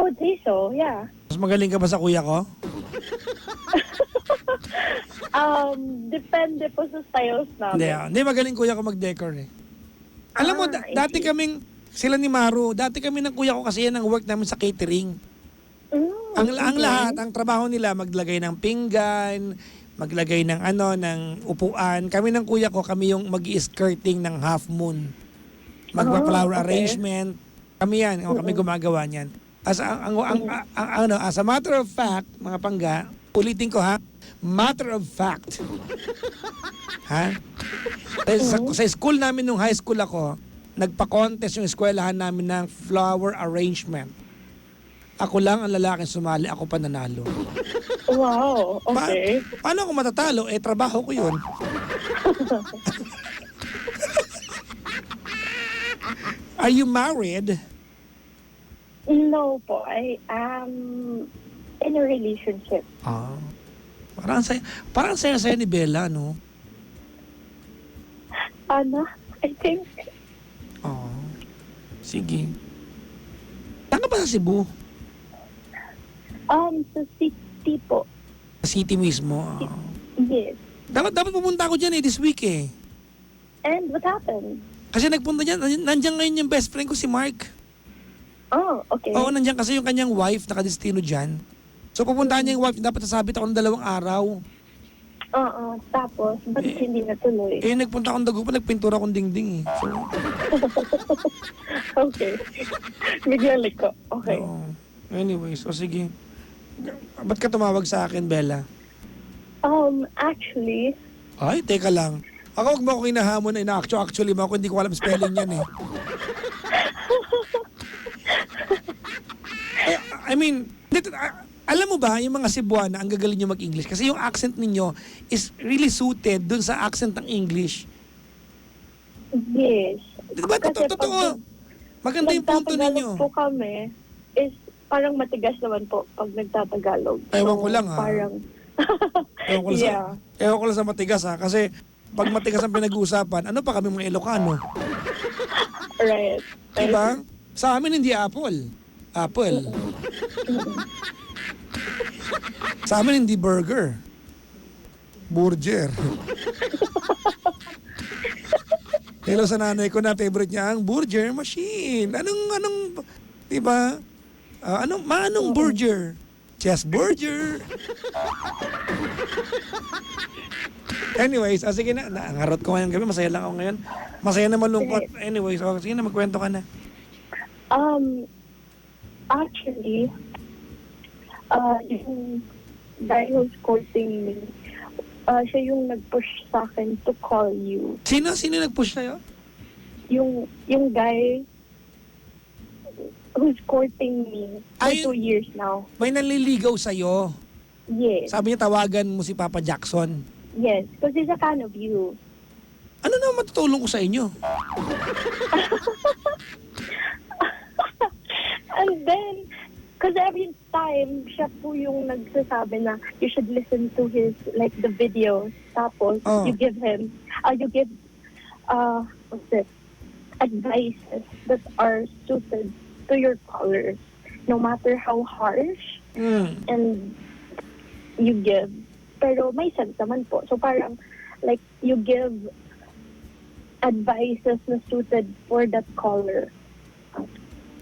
would say so, yeah. Mas magaling ka ba sa kuya ko? Depende po sa styles Hindi, namin. hindi magaling kuya ko mag-decor eh. Alam mo, I dati see. kaming, sila ni Maru, dati kami ng kuya ko kasi yan ang work namin sa catering. Ang Okay. lahat, ang trabaho nila, maglagay ng pinggan, maglagay ng ng upuan. Kami ng kuya ko, kami yung mag-i-skirting ng half moon. Magpa-flower okay. arrangement. Kami yan, kami gumagawa niyan. As a matter of fact, mga pangga, ulitin ko ha, matter of fact. Ha? Sa school namin, nung high school ako, nagpa-contest yung eskwelahan namin ng flower arrangement. Ako lang ang lalaking sumali, ako pa nanalo. Wow, okay. Paano ako matatalo? Eh, trabaho ko yun. Are you married? No po, I am in a relationship. Ah. Parang saya ni Bella, no? Ano? I think, Oo. Sige. Saan ka ba sa Cebu? sa city po. Sa city mismo. Ah. Yes. Dapat pupunta ako dyan this week eh. And what happened? Kasi nagpunta dyan, nandiyan ngayon yung best friend ko si Mark. Oh, okay. Oo, nandiyan kasi yung kanyang wife, nakadestino dyan. So pupuntahan niya yung wife, dapat sasabit ako ng 2 araw. Oo, tapos, ba't hindi natuloy? Eh, nagpunta akong Dagupan, nagpintura akong dingding eh. So, Okay. Biglang liko. Okay. oo. Anyways, sige. Ba't ka tumawag sa akin, Bella? Actually, Ay, teka lang. Ako, wag mo ako hinahamon na actually mo ako, hindi ko alam spelling yan eh. I mean, alam mo ba, yung mga Cebuana, ang gagaling nyo mag-English. Kasi yung accent ninyo is really suited dun sa accent ng English. yes. Diba? Totoo. Maganda yung punto ninyo. po kami is parang matigas naman po pag nagtatagalog. Ewan ko lang, ha? Parang, Ewan ko lang yeah. ewan ko lang sa matigas ha. Kasi pag matigas ang pinag-uusapan, ano pa kami mga Ilocano? Right. Diba? Sa amin hindi apple. Apple. Sa amin hindi burger. Burger. Hello sa nanay ko na favorite niya ang burger machine. Anong, diba? Manong burger? Chest burger. Anyways, sige na. Nangarot ko ngayong gabi. Masaya lang ako ngayon. Masaya na malungkot. Anyways, sige na, magkwento ka na. Actually, yung guy who's courting me, siya yung nag-push sa akin to call you. Sino nag-push sa'yo? Yung guy who's courting me for 2 years now. May nanliligaw sa'yo. Yes. Sabi niya tawagan mo si Papa Jackson. Yes, because he's a fan of you. Ano naman matutulong ko sa inyo? And then, because every time, siya po yung nagsasabi na you should listen to his, like, the videos. Tapos, you give advices that are suited to your colors, no matter how harsh, and you give. Pero may sense naman po. So parang, like, you give advices na suited for that color.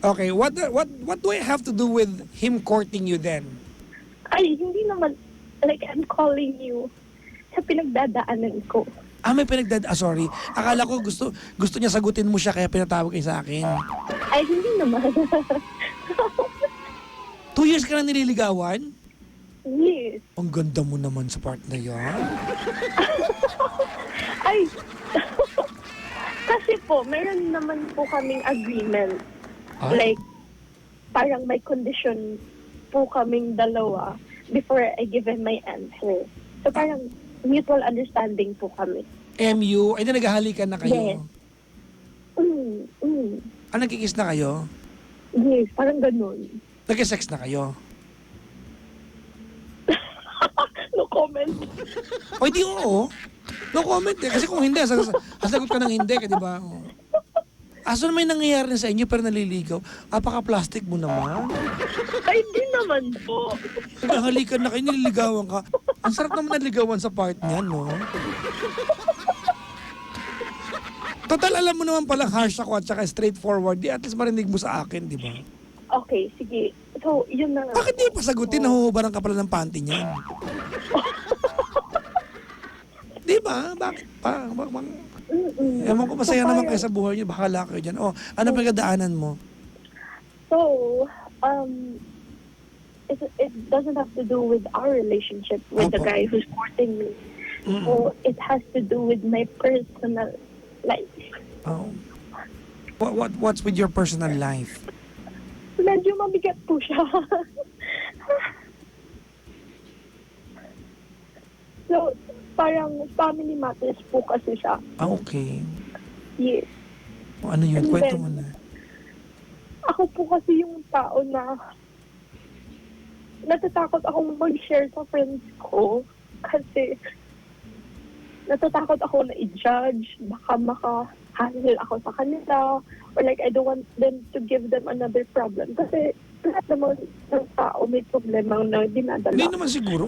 Okay, what do I have to do with him courting you then? Ay, hindi naman, like, I'm calling you sa pinagdadaanan ko. May sorry. Akala ko gusto niya sagutin mo siya kaya pinatawag kayo sa akin. Ay, hindi naman. 2 years ka na nililigawan? Yes. Ang ganda mo naman sa part na yan. Ay, kasi po, meron naman po kaming agreement. Ay? Like, parang may condition po kaming dalawa before I give him my answer. So parang mutual understanding po kami. MU? Ay, naghahalikan na kayo? Yes. Nagkikiss na kayo? Yes, parang ganun. Nagkisex na kayo? No comment. O, di oo. No comment eh. Kasi kung hindi, sasagot ka ng hindi, di ba? Aso na may nangyayari na sa inyo pero naliligaw. Apaka-plastic mo naman. Ay, di naman po. Nahalikan na kayo, nililigawan ka. Ang sarap naman naligawan sa part niya, no? Total, alam mo naman palang harsh ako at saka straightforward. Di at least marinig mo sa akin, di ba? Okay, sige. So, yun na nga. Bakit di pa sagutin? Nahuhubaran ka pala ng panty niyan. Di ba? Bakit pa? Ewan ko, masaya naman kayo sa buhay niyo. Bakala kayo dyan. Oh, ano pagkadaanan mo? So, it doesn't have to do with our relationship with the guy who's courting me. So, it has to do with my personal life. Oh. What's with your personal life? Medyo mabigat po siya. So, parang family matters po kasi siya. Ah, okay. Yes. Ano yun? Kwento mo na. Ako po kasi yung tao na natatakot akong mag-share sa friends ko kasi natatakot ako na i-judge, baka maka-handle ako sa kanila, or like I don't want them to give them another problem. Kasi lahat naman ng tao may problema na dinadala. Hindi naman siguro.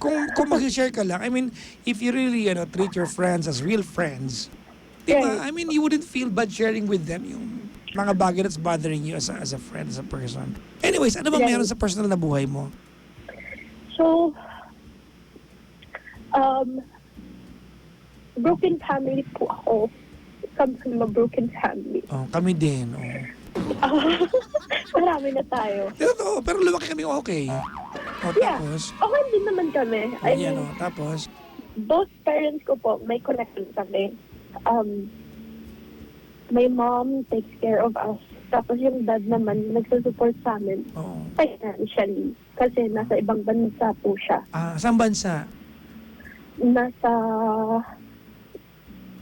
Kung mag-share ka lang, I mean, if you really treat your friends as real friends, diba? I mean, you wouldn't feel bad sharing with them yung mga bagay that's bothering you as a friend, as a person. Anyways, ano ba meron sa personal na buhay mo? So, broken family po ako. Come from a broken family. Oh, kami din. Marami na tayo. Pero lumaki kami okay. Tapos? Okay din naman kami. I mean, tapos? Both parents ko po, may connection kami. My mom takes care of us. Tapos yung dad naman, nagsusupport sa amin. Financially. Kasi nasa ibang bansa po siya. Saan bansa? Nasa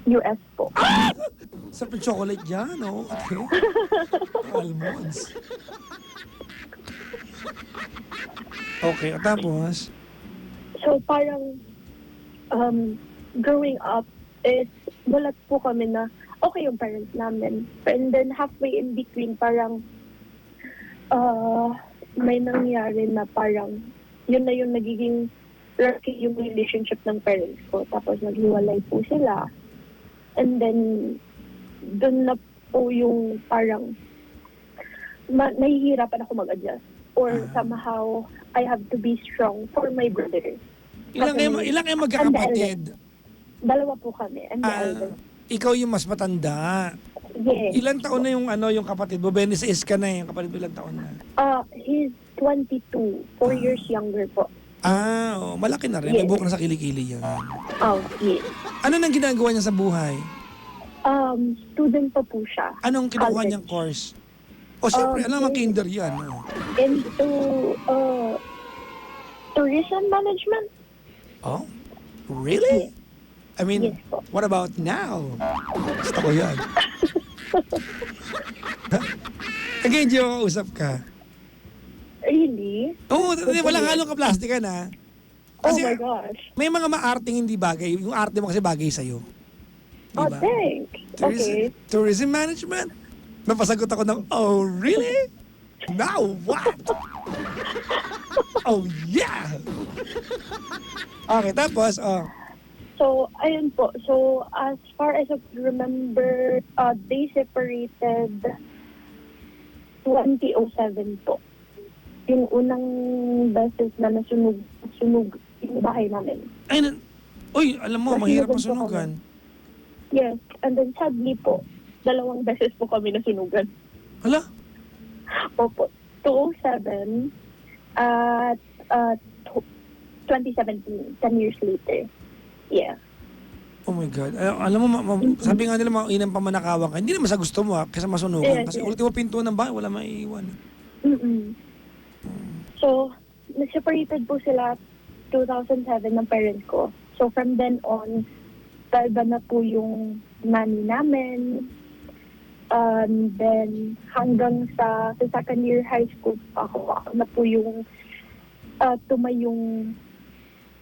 US po. Sarap ng chocolate dyan, no? Okay. Almonds. Okay, tapos? So parang, growing up, wala po kami na okay yung parents namin. And then halfway in between, parang may nangyari na parang yun na yung nagiging rocky yung relationship ng parents ko. Tapos naghiwalay po sila. And then, dun na po yung parang nahihirapan ako mag-adjust. Or somehow, I have to be strong for my brother. Ilang kayo magkakapatid? Dalawa po kami. And the eldest. Ikaw yung mas matanda. Yes. Ilang taon na yung kapatid mo? Benes Iska na yung kapatid mo, ilang taon na? He's 22. 4 years younger po. Malaki na rin. May buhok na sa kilikili yan. Yes. Ano nang ginagawa niya sa buhay? Student pa po siya. Anong kinukuha niyang course? Siyempre, alam naman kinder yan. Into tourism management. Oh? Really? Yes. I mean, Yes po. what about now? Gusto ko yan. Again, di ako usap ka. Really? Walang halong kaplastikan ha. Oh my gosh. May mga maarting hindi bagay. Yung arte mo kasi bagay sa'yo. Diba? Thanks. Tourism management? Napasagot ako ng, oh, really? Now what? Oh, yeah! Okay, tapos, So, ayun po. So, as far as I remember, they separated 2007 po. Yung unang beses na nasunog yung bahay namin. Alam mo, mahirap masunugan. Yes. And then sadly po, 2 beses po kami nasunugan. Hala? Opo. 2007 at 2017, 10 years later. Yeah. Oh my God. Alam mo, sabi nga nila mainam pa manakawan ka. Hindi naman sa gusto mo kaysa masunugan. Kasi ultimo pinto ng bahay, wala maiiwan. So, nag-separated po sila 2007 ng parents ko. So, from then on, iba na po yung nanny namin. Then, hanggang sa second year high school ako na po yung tumayong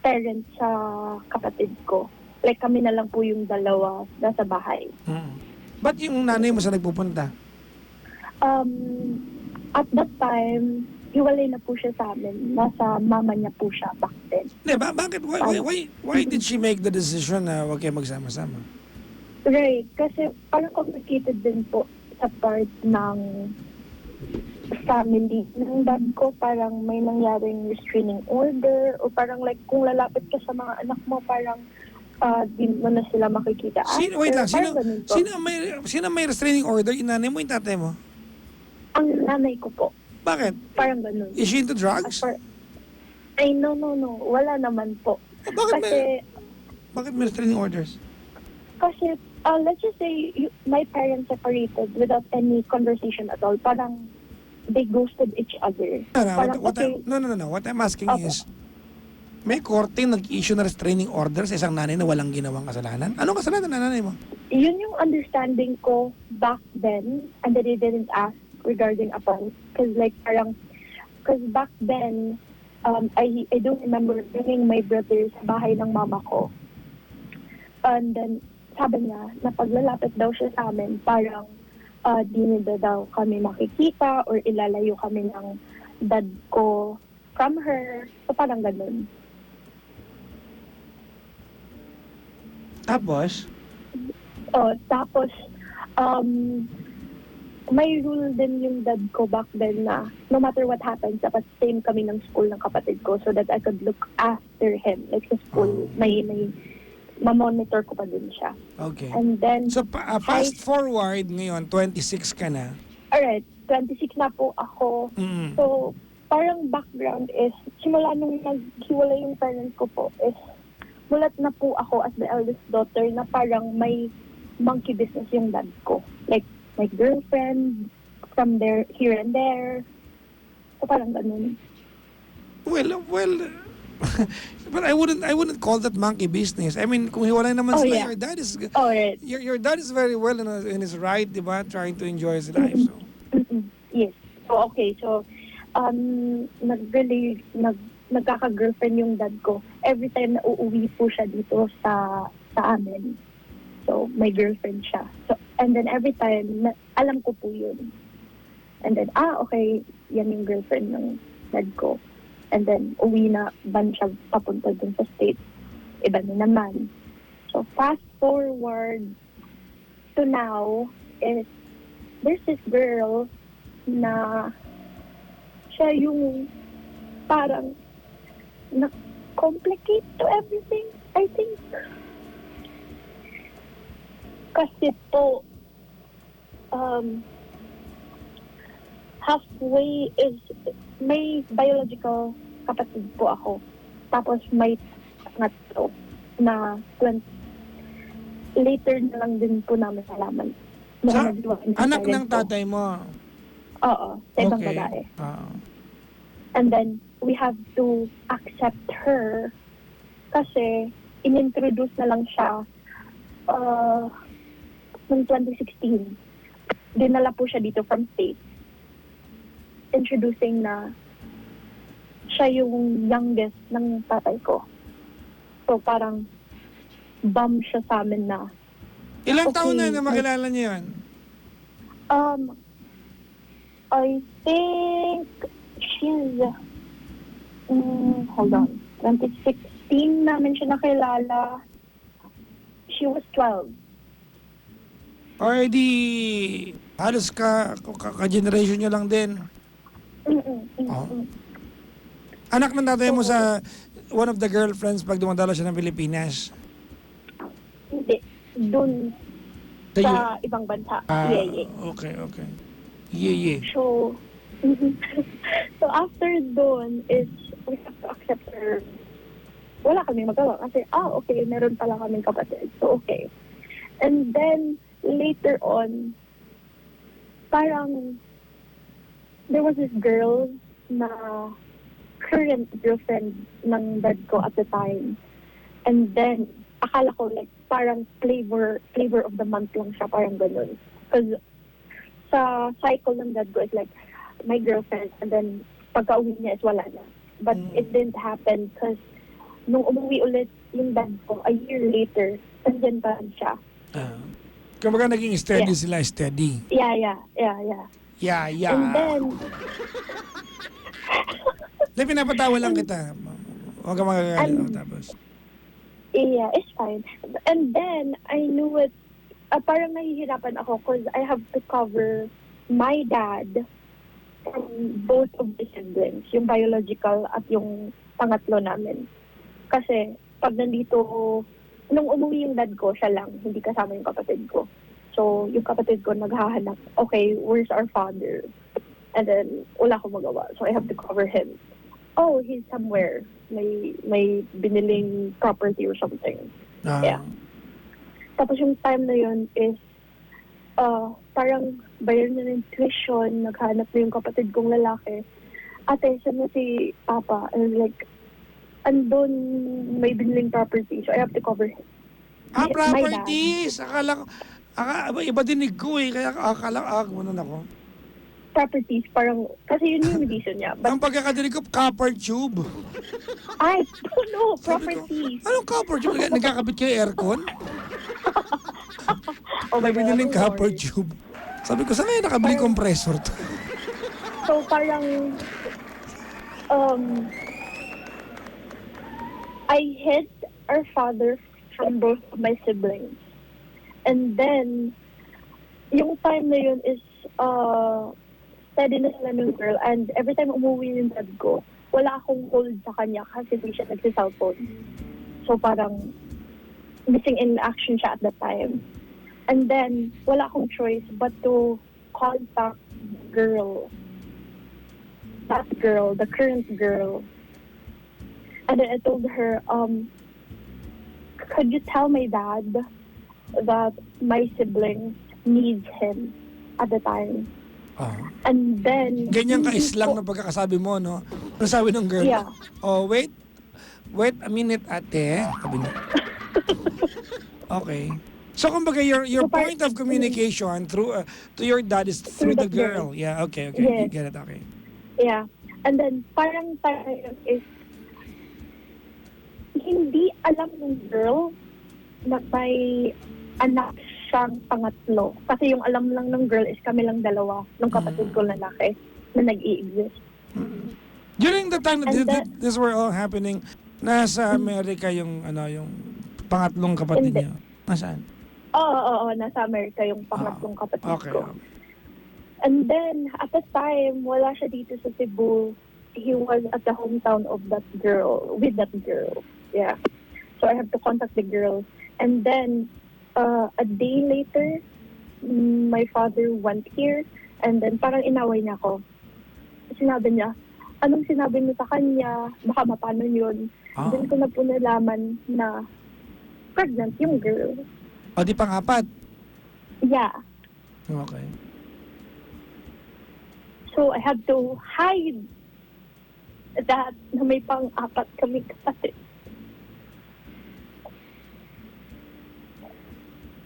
parents sa kapatid ko. Like, kami na lang po yung dalawa nasa bahay. Ba't yung nanay mo sa nagpupunta? At that time, hiwalay na po siya sa amin. Nasa mama niya po siya back then. Hindi, bakit? Why did she make the decision na huwag kayo magsama-sama? Right, kasi parang complicated din po sa part ng family ng dad ko. Parang may nangyaring restraining order o parang like kung lalapit ka sa mga anak mo, parang di mo na sila makikita. Wait lang, sino may restraining order? Yung nanay mo, yung tatay mo? Ang nanay ko po. Bakit? Parang ganun. Is she into drugs? Ay, no. Wala naman po. Bakit may restraining orders? Kasi, let's just say, my parents separated without any conversation at all. Parang, they ghosted each other. No. What I'm asking is, may korte nag-issue na restraining order sa isang nanay na walang ginawang kasalanan? Anong kasalanan na nanay mo? Yun yung understanding ko back then, and that they didn't ask regarding upon. Because back then, I don't remember bringing my brother sa bahay ng mama ko. And then, sabi niya, na paglalapit daw siya sa amin, parang di nila daw kami makikita or ilalayo kami ng dad ko from her. So, parang ganun. Tapos? Tapos, may rule din yung dad ko back then na no matter what happens, dapat same kami ng school ng kapatid ko so that I could look after him. Like sa school, may ma-monitor ko pa din siya. Okay. And then, so, fast forward ngayon, 26 ka na. Alright, 26 na po ako. Mm-hmm. So, parang background is, simula nung naghiwalay yung parents ko po is, mulat na po ako as the eldest daughter na parang may monkey business yung dad ko. Like, my girlfriend from there, here and there. So, parang ganun. Well, but I wouldn't call that monkey business. I mean, kung hiwalay naman sila, yeah. Your dad is right. your dad is very well in his right, di ba? Trying to enjoy his life. So. Yes. So, okay. So, nagkaka-girlfriend yung dad ko. Every time na uuwi po siya dito sa amin. So, may girlfriend siya. So, and then every time, alam ko po yun. And then, okay, yan yung girlfriend ng dad ko. And then, uwi na, ban siya papunta dun sa state. Iba na naman. So, fast forward to now, is there's this girl na siya yung parang na-complicate to everything, I think. Kasi po, halfway is, may biological kapatid po ako. Tapos may pangatlo na later na lang din po namin nalaman. Anak ng tatay mo? Oo, sa ibang babae. And then, we have to accept her kasi inintroduce na lang siya noong 2016. Dinala po siya dito from States. Introducing na siya yung youngest ng tatay ko. So parang bum siya sa amin na. Ilang taon na makilala niyo yun? I think she's hold on. 2016 namin siya nakilala. She was 12. Already halos ka-generation niyo lang din. Anak ng tatay mo sa one of the girlfriends pag dumadalo siya ng Pilipinas? Hindi. Doon sa ibang bansa. Yeah. Okay. Yeah. So, so after doon is we have to accept her. Wala kaming magawa kasi, okay, meron pala kaming kapatid. So, okay. And then, later on, parang there was this girl na current girlfriend ng dad ko at the time. And then, akala ko like parang flavor of the month lang siya, parang ganun. Because sa cycle ng dad ko is like my girlfriend and then pagka-uwi niya is wala na. But it didn't happen because nung umuwi ulit yung dad ko, a year later, nandyan pa rin siya. Kumbaga naging steady sila, steady. Yeah. Yeah. And then, Hindi, pinapatawa lang kita. Huwag ka magagalit. Tapos. Yeah, it's fine. And then, I knew it, parang nahihirapan ako because I have to cover my dad from both of the siblings, yung biological at yung pangatlo namin. Kasi, pag nandito, nung umuwi yung dad ko, siya lang, hindi kasama yung kapatid ko. So, yung kapatid ko naghahanap, okay, where's our father? And then, wala akong magawa. So, I have to cover him. Oh, he's somewhere. May biniling property or something. Yeah. Tapos yung time na yun is, parang bayar na ng tuition, naghanap na yung kapatid kong lalaki. Ate, saan na si Papa? And like, andun may biniling property. So, I have to cover him. Properties! Iba dinig ko eh. Kaya muna ako. Properties, parang, kasi yun yung reason niya. Ang pagkakadinig ko, copper tube. Ay, no, properties. Anong copper tube? Nagkakabit kayo aircon? Oh my God, Nabiniling copper tube. Sabi ko, saan kayo nakabili compressor to? So, parang, I hid our father from both of my siblings. And then, yung time na yun is, steady na sila ng girl. And every time umuwi yung dad ko, wala akong hold sa kanya kasi hindi siya nagsi-cellphone. So, parang, missing in action siya at that time. And then, wala akong choice but to contact the girl. That girl, the current girl. And then I told her, could you tell my dad that my sibling needs him at the time? And then... Ganyan ka-islang na pagkakasabi mo, no? Ano sabi ng girl? Yeah. Oh, wait a minute, ate. Sabi niya. Okay. So, kumbaga, your point of communication through to your dad is through the girl. Yeah, okay. Yes. Get it, okay. Yeah. And then, parang tayo is hindi alam ng girl na may anak siyang pangatlo. Kasi yung alam lang ng girl is kami lang dalawa ng kapatid ko lalaki na nag-i-exist. During the time that this were all happening, nasa Amerika yung pangatlong kapatid niya. Nasaan? Oo, nasa Amerika yung pangatlong kapatid ko. Okay. And then, at the time, wala siya dito sa Cebu. He was at the hometown of that girl, with that girl. Yeah. So I have to contact the girl. And then, a day later, my father went here. And then, parang inaway niya ako. Sinabi niya, anong sinabi mo sa kanya? Baka mapano yun. Then ko na po nalaman na pregnant yung girl. O, di pang-apat? Yeah. Okay. So, I had to hide that na may pang-apat kami kapatid.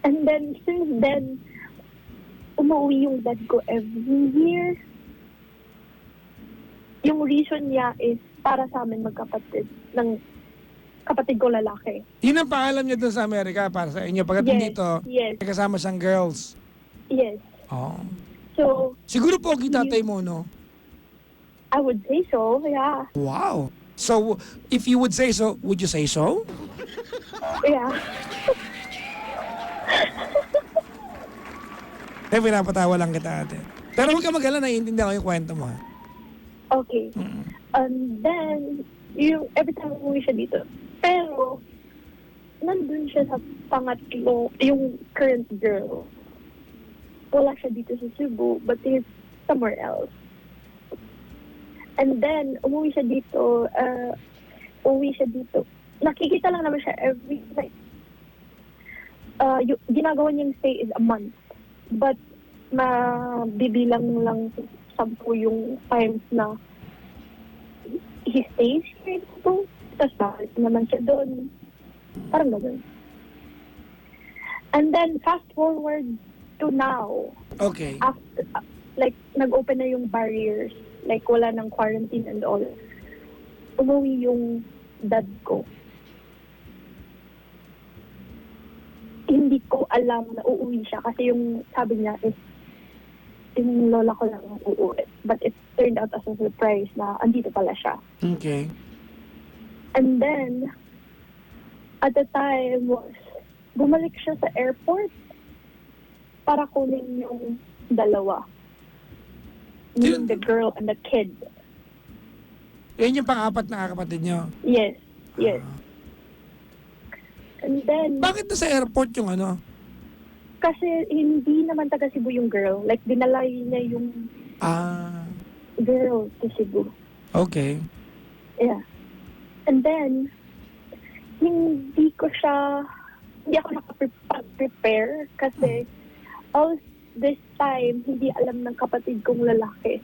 And then, since then, umuwi yung dad ko every year. Yung reason niya is para sa amin magkapatid ng kapatid ko lalaki. Yun ang paalam niya dun sa Amerika para sa inyo. Pagdating dito, may kasama siyang girls. Yes. Oh. So, siguro pogi tatay mo, no? I would say so, yeah. Wow. So, if you would say so, would you say so? Yeah. Pinapatawa lang kita, ate. Pero huwag ka mag-alala, naiintindihan ko yung kwento mo. Okay. And then, every time umuwi siya dito. Pero, nandun siya sa pangatlo, yung current girl. Wala siya dito sa Cebu, but he's somewhere else. And then, umuwi siya dito. Nakikita lang naman siya every night. Ginagawa niyang stay is a month. But, mabibilang lang 10 yung times na he stays here dito. Tapos bakit naman siya doon. Parang gano'n. And then, fast forward to now. Okay. After, nag-open na yung barriers. Like, wala ng quarantine and all. Umuwi yung dad ko. Hindi ko alam na uuwi siya kasi yung sabi niya is yung lola ko lang uuwi. But turned out as a surprise na andito pala siya. Okay. And then, at the time was, bumalik siya sa airport para kunin yung dalawa. Yung the girl and the kid. Yan yung pang-apat na kapatid nyo? Yes, yes. And then, Bakit na sa airport yung ano? kasi hindi naman taga Cebu yung girl. Like, dinala niya yung girl to Cebu. Okay. Yeah. And then, hindi ako nakapag-prepare kasi all this time, hindi alam ng kapatid kong lalaki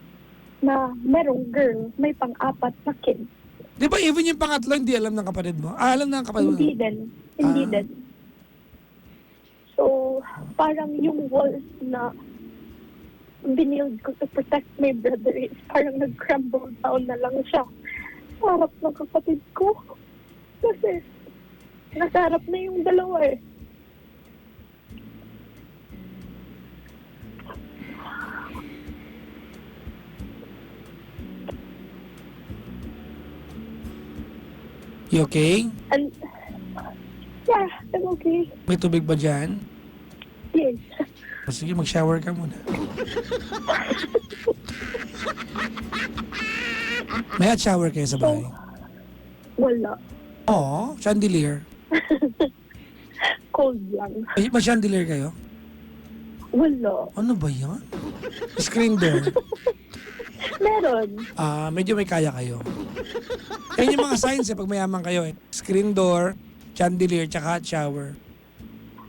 na merong girl, may pang-apat na kid. Di ba even yung pangatlo, hindi alam ng kapatid mo? Alam ng kapatid mo? Hindi din. So, parang yung walls na binild ko to protect my brother is parang nag-crumble down na lang siya sa harap ng kapatid ko. Kasi, nasa harap na yung dalawa eh. You okay? And, yeah, I'm okay. May tubig ba dyan? Yes. Sige, mag-shower ka muna. May hot shower kayo sa bahay? Wala. Oo, chandelier. Cold lang. Ay, ma-chandelier kayo? Wala. Ano ba yan? Screen door. Meron. Medyo may kaya kayo. Yan yung mga signs pag mayaman kayo eh. Screen door, chandelier, tsaka hot shower.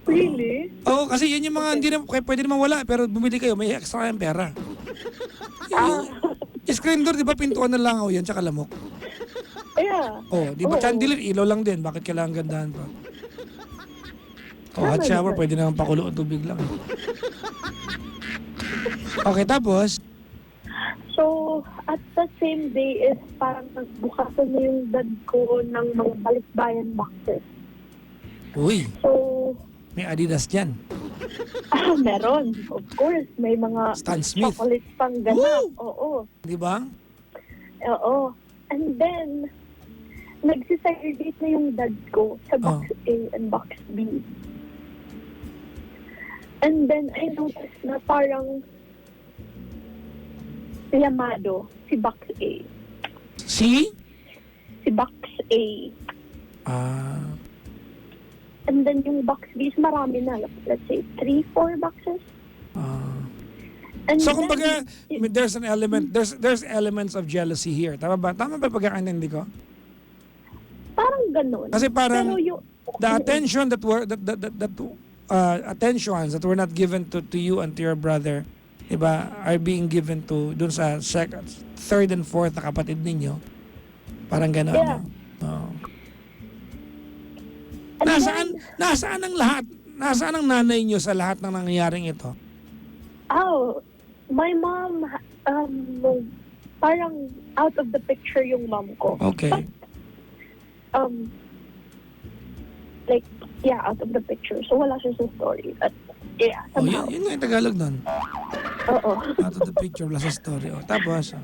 Really? Oo, kasi yan yung mga hindi na, pwede naman wala, pero bumili kayo, may extra kayong pera. Yung screen door, di ba pintuan na langaw yan, tsaka lamok? Yeah. Di ba chandelier, ilaw lang din, bakit kailangan gandahan pa? Hot shower, pwede naman pakulo ang tubig lang. Okay, tapos? So, at the same day is parang nagbukasan na yung dad ko ng mga balikbayan boxes. Uy, So, may Adidas dyan. meron. Of course, may mga Stan Smith. chocolates pang ganap. Oo. Di ba? Oo. And then, nagsisegregate na yung dad ko sa box A and box B. And then, I noticed na parang Yamado, si box A. Si box A. And then yung box B is marami na. Let's say, 3-4 boxes. And So, then, kumbaga, there's an element, there's elements of jealousy here. Tama ba? Tama ba pagkakaintindi ko? parang ganun. Kasi parang Pero yung, the attention attentions that were not given to you and to your brother, diba, are being given to dun sa second, third and fourth na kapatid ninyo. Parang gano'n. Yeah. No? and Nasaan ang lahat? Nasaan ang nanay nyo sa lahat ng nangyayaring ito? My mom, parang out of the picture yung mom ko. Okay. But, like, yeah, out of the picture. So, wala siya sa story. At, yeah, somehow. Yun nga yung Tagalog nun. Oo. Out of the picture, wala sa story. Tapos,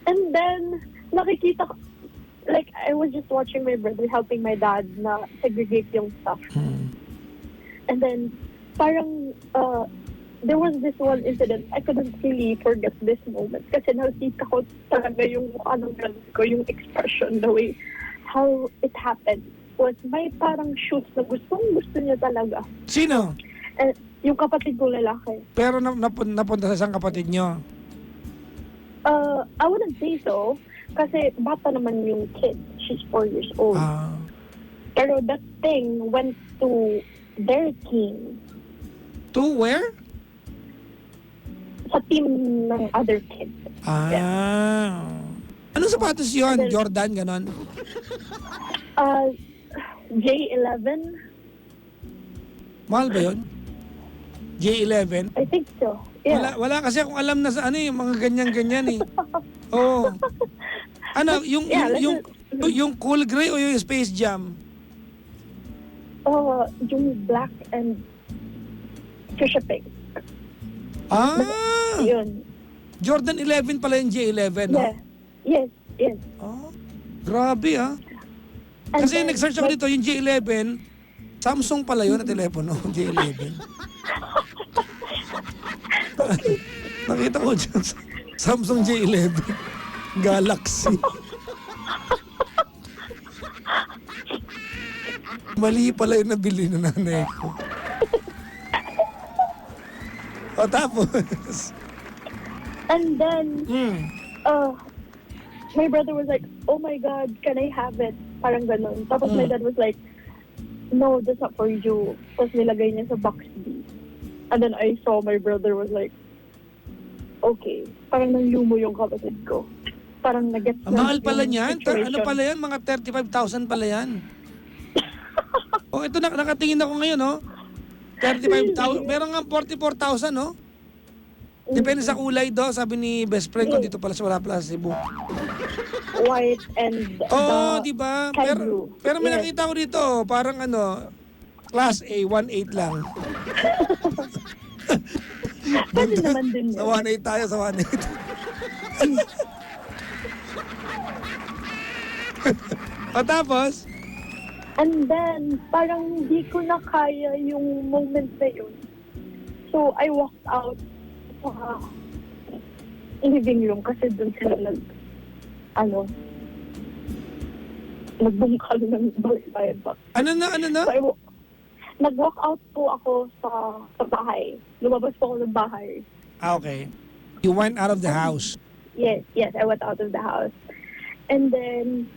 And then, nakikita ko, like, I was just watching my brother helping my dad na segregate yung stuff. And then, parang, there was this one incident, I couldn't really forget this moment kasi nakita ko talaga yung mukha ng brother ko, yung expression, the way, how it happened was may parang shoes na gusto niya talaga. sino? And yung kapatid ko lalaki. Pero napunta sa isang kapatid nyo. I wouldn't say so kasi bata naman yung kid. She's 4 years old. Pero that thing went to their team. To where? Sa team ng other kid. Anong sapatos yun? Then, Jordan, ganon? J11. Mahal ba yun? J11? I think so. Yeah. Wala kasi akong alam na sa ano yung mga ganyan-ganyan eh. Oo. Ano, yung Cool Grey o yung Space Jam? Yung black and Trisha Pink. Ah! Yun. Jordan 11 pala yung J11, no? Yeah. Yes. Oh, grabe And Kasi then, nag-search ako dito, yung J11, Samsung pala yun na telepono, J11. Nakita ko dyan, Samsung J11, Galaxy. Mali pala yung nabili ng nanay ko. O tapos? And then, my brother was like, oh my God, can I have it? Parang ganun. Tapos my dad was like, no, that's not for you. Tapos nilagay niya sa box B. And then I saw my brother was like, okay. Parang nanglumo yung kapatid ko. Parang nag-get Ang mahal pala niyan. Ano pala yan? Mga 35,000 pala yan. Oh, ito nakatingin ako ngayon, no? 35,000. Meron nga 44,000, no? Depende sa kulay do, sabi ni best friend ko dito pala sa wala pala sa Cebu. White and di ba? Pero may nakita ko dito, parang class A, 1.8 lang. Pwede naman din Sa 1.8 tayo, sa 1.8. O tapos? And then, parang hindi ko na kaya yung moment na yun. So, I walked out sa living room kasi doon sila nagbungkal ng bahay-bahay. Ano na? So, nag-walk out po ako sa bahay. Lumabas po ako ng bahay. Okay. You went out of the house? Yes, I went out of the house. And then,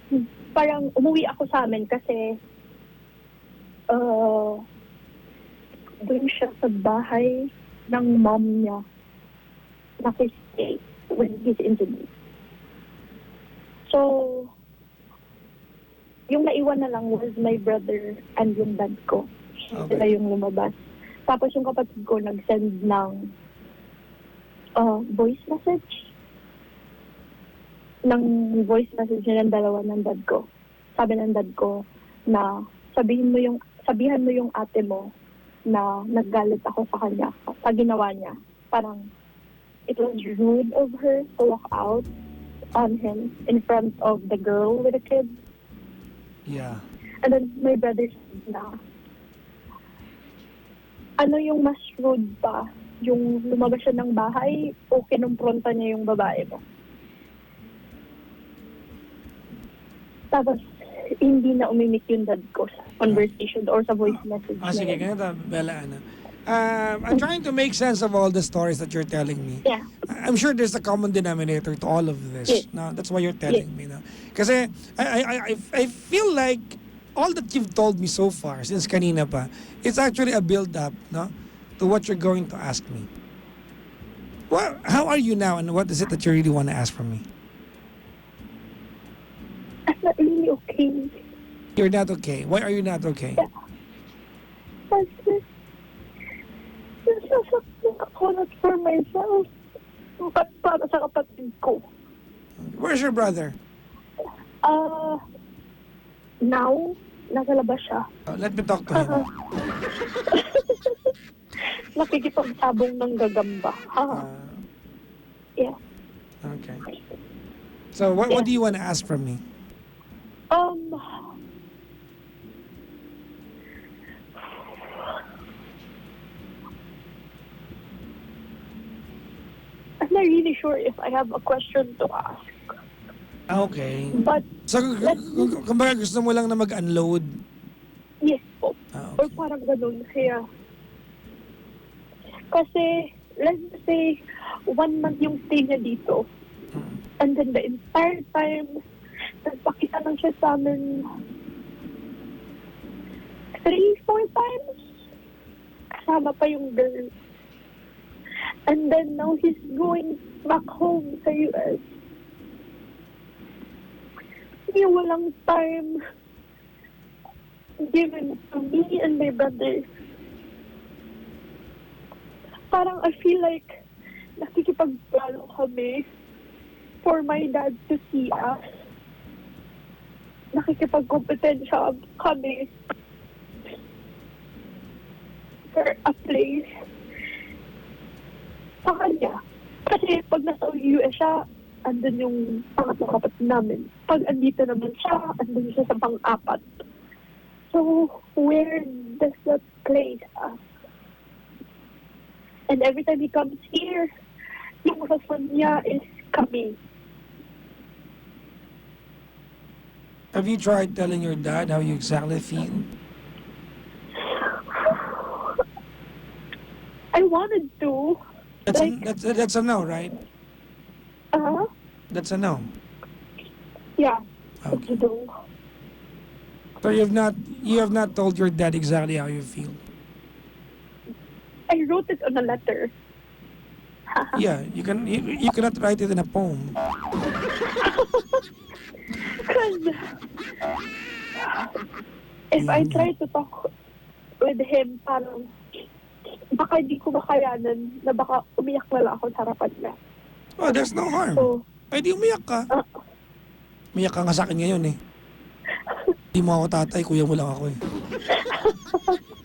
parang umuwi ako sa amin kasi doon siya sa bahay ng mom niya nakistay when he's in Jimbo. So, yung naiwan na lang was my brother and yung dad ko. Okay. Sila yung lumabas. Tapos yung kapatid ko nag-send ng voice message. Ng voice message ng dalawa ng dad ko. Sabi ng dad ko na sabihan mo yung ate mo na naggalit ako sa kanya sa ginawa niya. Parang it was rude of her to walk out on him in front of the girl with the kid. Yeah. And then my brother said na, ano yung mas rude pa? Yung lumabas siya ng bahay o kinumpronta niya yung babae mo? Tapos, hindi na umimik yung dad ko sa conversation or sa voice message. Sige, ganito, Bella, I'm trying to make sense of all the stories that you're telling me. Yeah. I'm sure there's a common denominator to all of this. Yes. No, that's why you're telling me. No? Kasi I feel like all that you've told me so far, since kanina pa, it's actually a build-up, no, to what you're going to ask me. How are you now, and what is it that you really want to ask from me? I'm not really okay. You're not okay. Why are you not okay? Yeah. Kasi, nasasaktan ako not for myself. Para sa kapatid ko. Where's your brother? Now, nasa labas siya. Let me talk to him. Nakikipagsabong ng gagamba. Yeah. Okay. So, what do you want to ask from me? I'm not really sure if I have a question to ask. Okay. But, So, kumbaga gusto mo lang na mag-unload? yes po. Okay. Or parang ganun. Kaya, kasi, let's say, 1 month yung stay niya dito. And then the entire time, nagpakita lang siya sa amin 3-4 times. Kasama pa yung girl. And then now he's going back home sa US. Hindi walang time given to me and my brother. Parang I feel like nakikipagplano kami for my dad to see us. Nakikipagkompetensya kami for a place sa kanya Kasi pag nasa US siya, andun yung pangatlong kapatid namin. Pag andito naman siya, andun siya sa pang-apat. So, where does that place us? And every time he comes here, yung rason niya is kami. Have you tried telling your dad how you exactly feel? I wanted to. That's a no, right? That's a no. Yeah. Okay. Do. So you have not told your dad exactly how you feel. I wrote it on a letter. Yeah, you cannot write it in a poem. Because if I try to talk with him, parang baka hindi ko makayanan na baka umiyak na lang ako sa harapan niya. Oh, there's no harm. So, Ay, di umiyak ka. Umiyak ka nga sa akin ngayon eh. Di mo ako tatay, kuya mo lang ako eh.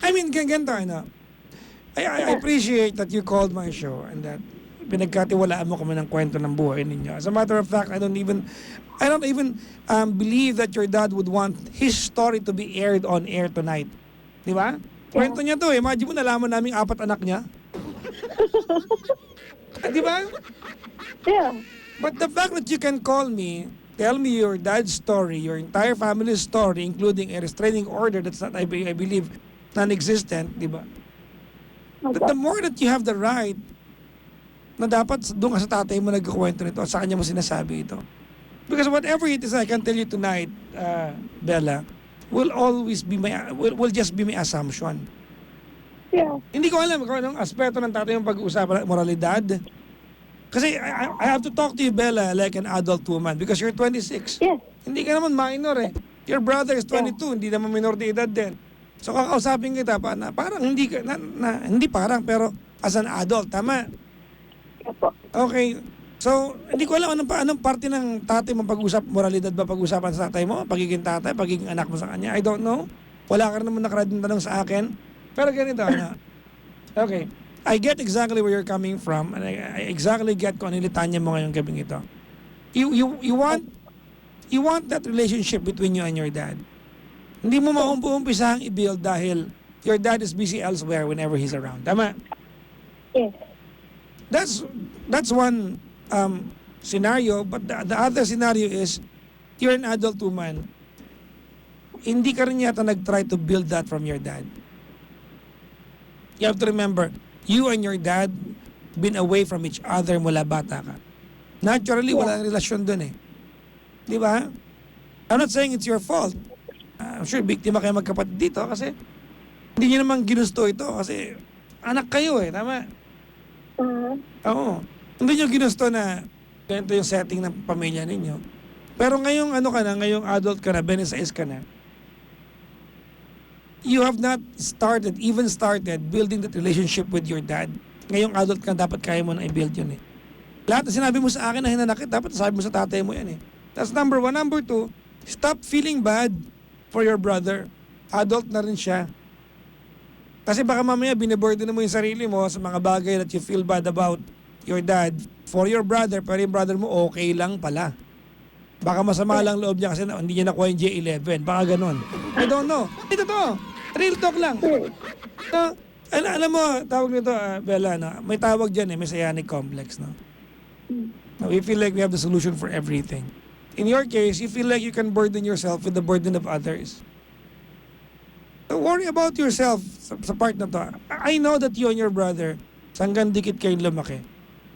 I mean, ganito, ano. I appreciate that you called my show and that pinagkatiwalaan mo kami ng kwento ng buhay ninyo. As a matter of fact, I don't even believe that your dad would want his story to be aired on air tonight. Di ba? Kwento niya to eh. Imagine mo, nalaman namin 4 anak niya. Di ba? yeah. But the fact that you can call me, tell me your dad's story, your entire family's story, including a restraining order that's not, I believe, non-existent, di ba? The more that you have the right na dapat doon ka sa tatay mo nagkukwento nito at sa kanya mo sinasabi ito. Because whatever it is I can tell you tonight, Bella, will just be my assumption. Yeah. Hindi ko alam kung anong aspeto ng tatay yung pag-uusapan, moralidad. Kasi I have to talk to you, Bella, like an adult woman because you're 26. Yes. Hindi ka naman minor eh. Your brother is 22, hindi naman minor de edad din. So kakausapin kita pa na parang hindi ka, hindi parang pero as an adult, tama? Opo. Okay. So, hindi ko alam anong parte ng tatay mo pag-usap, moralidad ba pag-usapan sa tatay mo? Pagiging tatay, pagiging anak mo sa kanya? I don't know. Wala ka naman nakarading tanong sa akin. Pero ganito, ano? Okay. I get exactly where you're coming from and I exactly get kung ano litanya mo ngayong gabing ito. You want that relationship between you and your dad. Hindi mo maumpisahang i-build dahil your dad is busy elsewhere whenever he's around. Tama? Yes. That's one scenario, but the other scenario is you're an adult woman. Hindi ka rin yata nag-try to build that from your dad. You have to remember, you and your dad been away from each other mula bata ka. Naturally, wala relasyon dun eh. Di ba? I'm not saying it's your fault. I'm sure biktima kayo magkapatid dito kasi hindi niyo naman ginusto ito kasi anak kayo eh, tama? Oo. Hindi niyo ginusto na ganito yung setting ng pamilya ninyo. Pero ngayong ngayong adult ka na, 26 ka na, you have not even started building that relationship with your dad. Ngayong adult ka, dapat kaya mo na i-build yun eh. Lahat na sinabi mo sa akin na hinanakit, dapat sabi mo sa tatay mo yan eh. That's number 1. Number 2, stop feeling bad for your brother. Adult na rin siya. Kasi baka mamaya binaburden mo yung sarili mo sa mga bagay that you feel bad about your dad for your brother, pero yung brother mo okay lang pala. Baka masama lang loob niya kasi hindi niya nakuha yung J11. Baka ganun. I don't know. Ito to. Real talk lang. So, alam mo, tawag nito, Bella, no? May tawag dyan eh, messianic complex. No? We feel like we have the solution for everything. In your case, you feel like you can burden yourself with the burden of others. Don't worry about yourself sa part na to. I know that you and your brother, hanggang dikit kayong lumaki.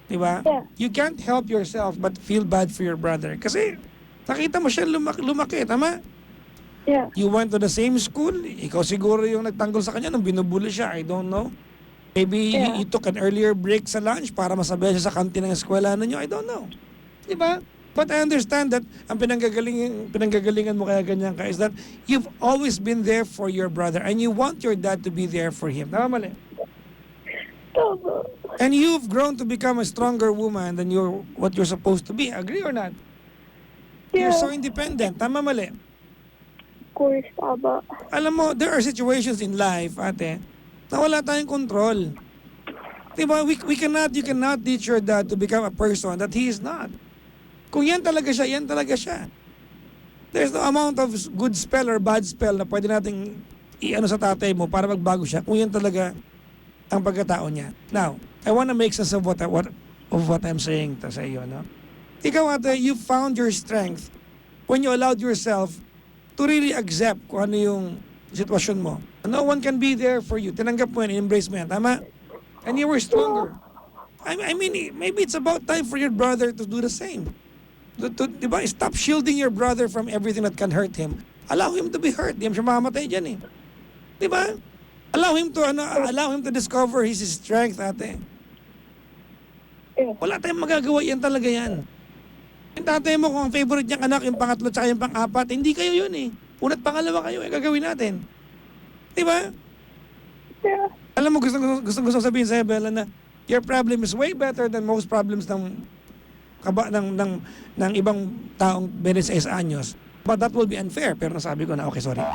Diba? Yeah. You can't help yourself but feel bad for your brother. Kasi nakita mo siya lumaki, tama? Yeah. You went to the same school. Ikaw siguro yung nagtanggol sa kanya nung binubuli siya. I don't know. Maybe you took an earlier break sa lunch para masabay siya sa kantin ng eskwela ninyo. I don't know. Diba? But I understand that ang pinanggagalingan mo kaya ganyan ka is that you've always been there for your brother and you want your dad to be there for him. Tama mali? Tama. And you've grown to become a stronger woman than what you're supposed to be. Agree or not? Yeah. You're so independent. Tama mali? Of course, tama. Alam mo, there are situations in life, ate, na wala tayong control. Diba? You cannot teach your dad to become a person that he is not. Kung yan talaga siya, yan talaga siya. There's no amount of good spell or bad spell na pwede nating i-ano sa tatay mo para magbago siya kung yan talaga ang pagkatao niya. Now, I wanna make sense of what I'm saying sa iyo, no? Ikaw, ate, you found your strength when you allowed yourself to really accept kung ano yung sitwasyon mo. No one can be there for you. Tinanggap mo yan, embrace mo yan. Tama? And you were stronger. I mean, maybe it's about time for your brother to do the same. Diba? Stop shielding your brother from everything that can hurt him. Allow him to be hurt. Di siya mamamatay dyan eh. Diba? Allow him to discover his strength, ate. Wala tayong magagawa, yan talaga yan. Yung tatay mo, kung ang favorite niyang anak, yung pangatlo tsaka yung pang-apat, hindi kayo yun eh. Una't pangalawa kayo, gagawin natin. Diba? Yeah. Alam mo, gusto sabihin sa Bella na your problem is way better than most problems ng ibang taong 26 anyos. But that will be unfair. Pero nasabi ko na, okay, sorry.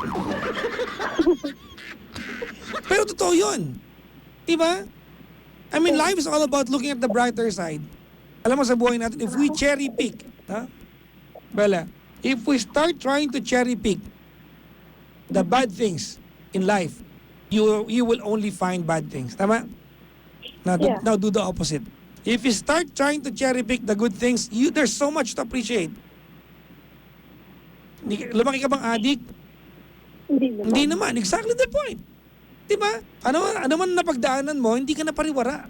Pero totoo yun. Diba? I mean, life is all about looking at the brighter side. Alam mo sa buhay natin, if we cherry pick, Bella, if we start trying to cherry pick the bad things in life, you will only find bad things. Tama? Now do the opposite. If you start trying to cherry pick the good things, there's so much to appreciate. Lumaki ka bang addict? Hindi naman. Exactly the point. Diba? Ano man napagdaanan mo, hindi ka na pariwara.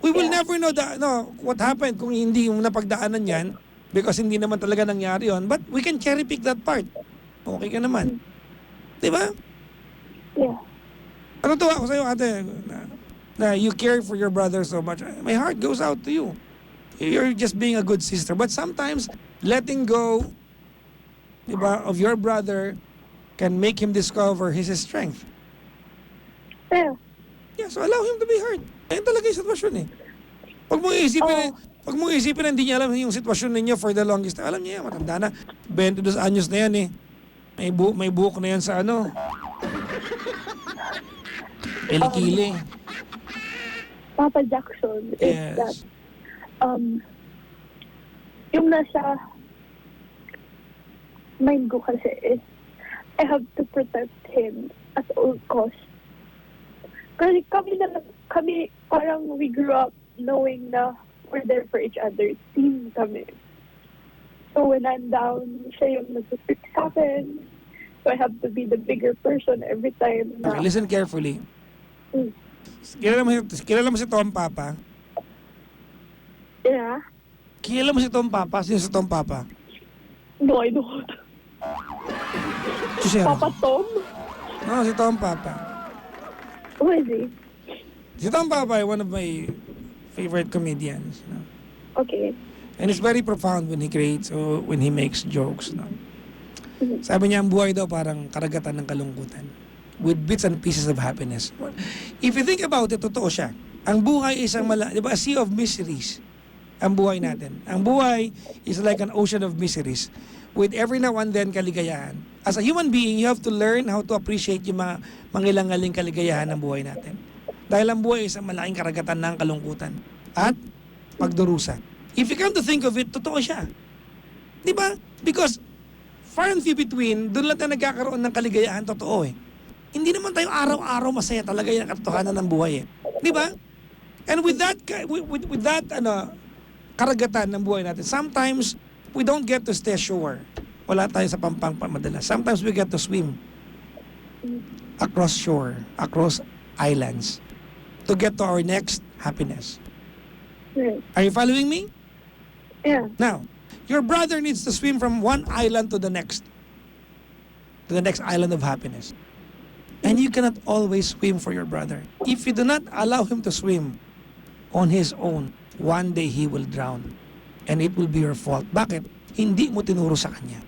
We will never know what happened kung hindi yung napagdaanan yan because hindi naman talaga nangyari yon. But we can cherry pick that part. Okay ka naman. Diba? Yeah. Tuwa ako sa'yo, ate, na you care for your brother so much. My heart goes out to you. You're just being a good sister. But sometimes, letting go, diba, of your brother can make him discover his strength. Yeah. Yeah, so allow him to be hurt. Ayun talaga yung sitwasyon eh. Pag mong isipin na hindi niya alam yung sitwasyon ninyo for the longest time, alam niya yan, matanda na. 22 anyos na yan eh. May buhok na yan sa Kilikili. Papa Jackson is that yung nasa mind ko kasi is I have to protect him at all costs. Kasi kami parang we grew up knowing na we're there for each other. Team kami. So when I'm down, siya yung nag-fix sa akin. So I have to be the bigger person every time. Okay, listen carefully. Kilala mo si Tom Papa? Yeah. Kilala mo si Tom Papa? Sino si Tom Papa? No, I don't. Papa Tom? No, si Tom Papa. Who is he? Si Tom Papa ay one of my favorite comedians. No? Okay. And it's very profound when he creates or when he makes jokes. No? Sabi niya, ang buhay daw parang karagatan ng kalungkutan with bits and pieces of happiness. If you think about it, totoo siya. Ang buhay is di ba, a sea of miseries. Ang buhay natin. Ang buhay is like an ocean of miseries with every now and then kaligayahan. As a human being, you have to learn how to appreciate yung mga mangilangaling kaligayahan ng buhay natin. Dahil ang buhay is ang malaking karagatan ng kalungkutan at pagdurusa. If you come to think of it, totoo siya. Di ba? Because far and few between, doon lang tayo nagkakaroon ng kaligayahan, totoo eh. Hindi naman tayo araw-araw masaya talaga yung katotohanan ng buhay eh. Di ba? And with that karagatan ng buhay natin, sometimes we don't get to stay ashore. Wala tayo sa pampang madalas. Sometimes we get to swim across shore, across islands to get to our next happiness. Right. Are you following me? Yeah. Now, your brother needs to swim from one island to the next island of happiness. And you cannot always swim for your brother. If you do not allow him to swim on his own, one day he will drown. And it will be your fault. Bakit? Hindi mo tinuro sa kanya.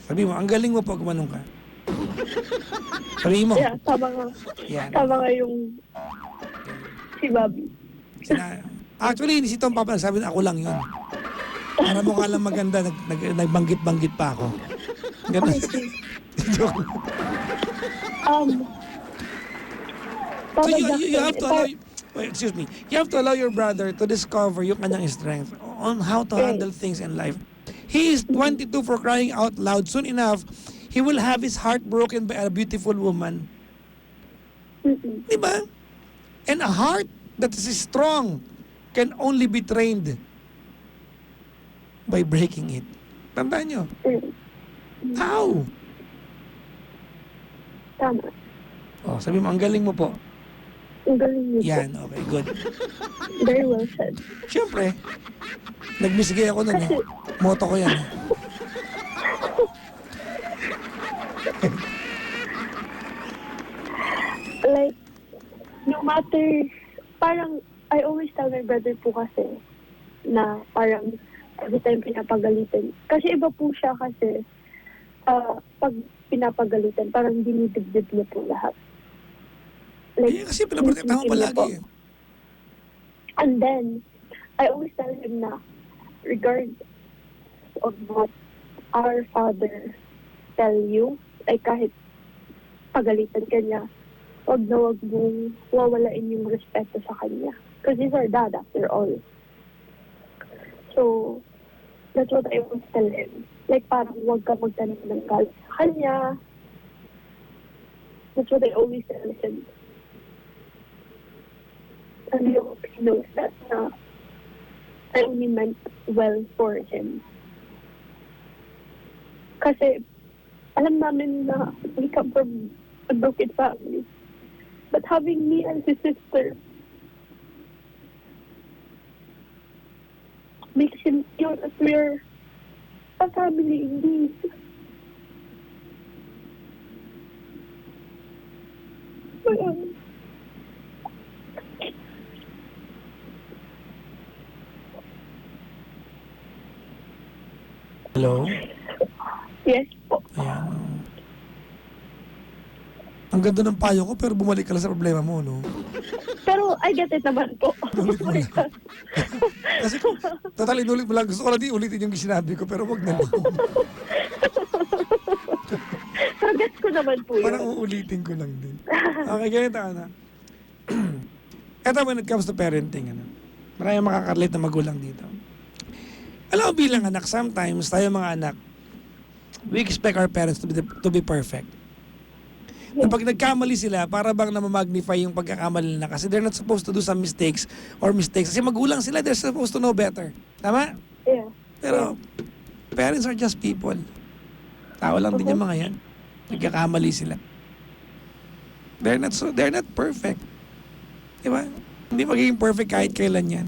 Sabi mo, ang galing mo pag gumanong ka. Sabi mo. Yeah, tama nga. Yan. Tama nga yung si Bobby. Actually, si Tom Papa nagsabi na ako lang yun. Para mukha lang maganda, nagbanggit-banggit pa ako. Ganun. Okay. Joke. So Papa you Jackson, have to allow, wait, excuse me, you have to allow your brother to discover yung kanyang strength on how to handle things in life. He is 22 for crying out loud. Soon enough, he will have his heart broken by a beautiful woman. Diba? And a heart that is strong can only be trained by breaking it. Tandaan nyo. How? Tama. Oh, sabi mo, ang galing mo po. Ang galing niyo po. Yan, okay, good. Very well said. Siyempre, nagmisigay ako nun. Kasi, Moto ko yan. like, no matter, parang, I always tell my brother po kasi, na parang, every time pinapagalitan. Kasi iba po siya kasi, pag pinapagalitan, parang dinidibdib niya po lahat. Eh, kasi pinaprotektahan mo palagi. And then, I always tell him na, regardless of what our father tell you, ay kahit pagalitan ka niya, wag na wag mong wawalain yung respeto sa kanya. Because he's our dad after all. So, that's what I always tell him. Like, parang wag ka magtanong ng galit sa kanya. That's what I always tell him. And he knows that I only meant well for him. Kasi, alam namin na we come from a broken family. But having me as his sister makes him feel that we're a family indeed. Hello? Yes po. Ayan. Ang ganda ng payo ko pero bumalik ka lang sa problema mo, no? Pero I get it naman po. Ulit mo lang. Kasi total inulit mo lang. Gusto ko lang di ulitin yung sinabi ko pero wag na lang. So gets ko naman po yun. Parang uulitin ko lang din. Okay, ganito na. Eto when it comes to parenting, ano, maraming makakarelate na magulang dito. Alam mo bilang anak, sometimes tayo mga anak, we expect our parents to be perfect. Na pag nagkamali sila, para bang namamagnify yung pagkakamali nila kasi they're not supposed to do some mistakes. Kasi magulang sila, they're supposed to know better. Tama? Yeah. Pero parents are just people. Tao lang din yung mga yan. Nagkakamali sila. They're not perfect. Diba? Hindi magiging perfect kahit kailan yan.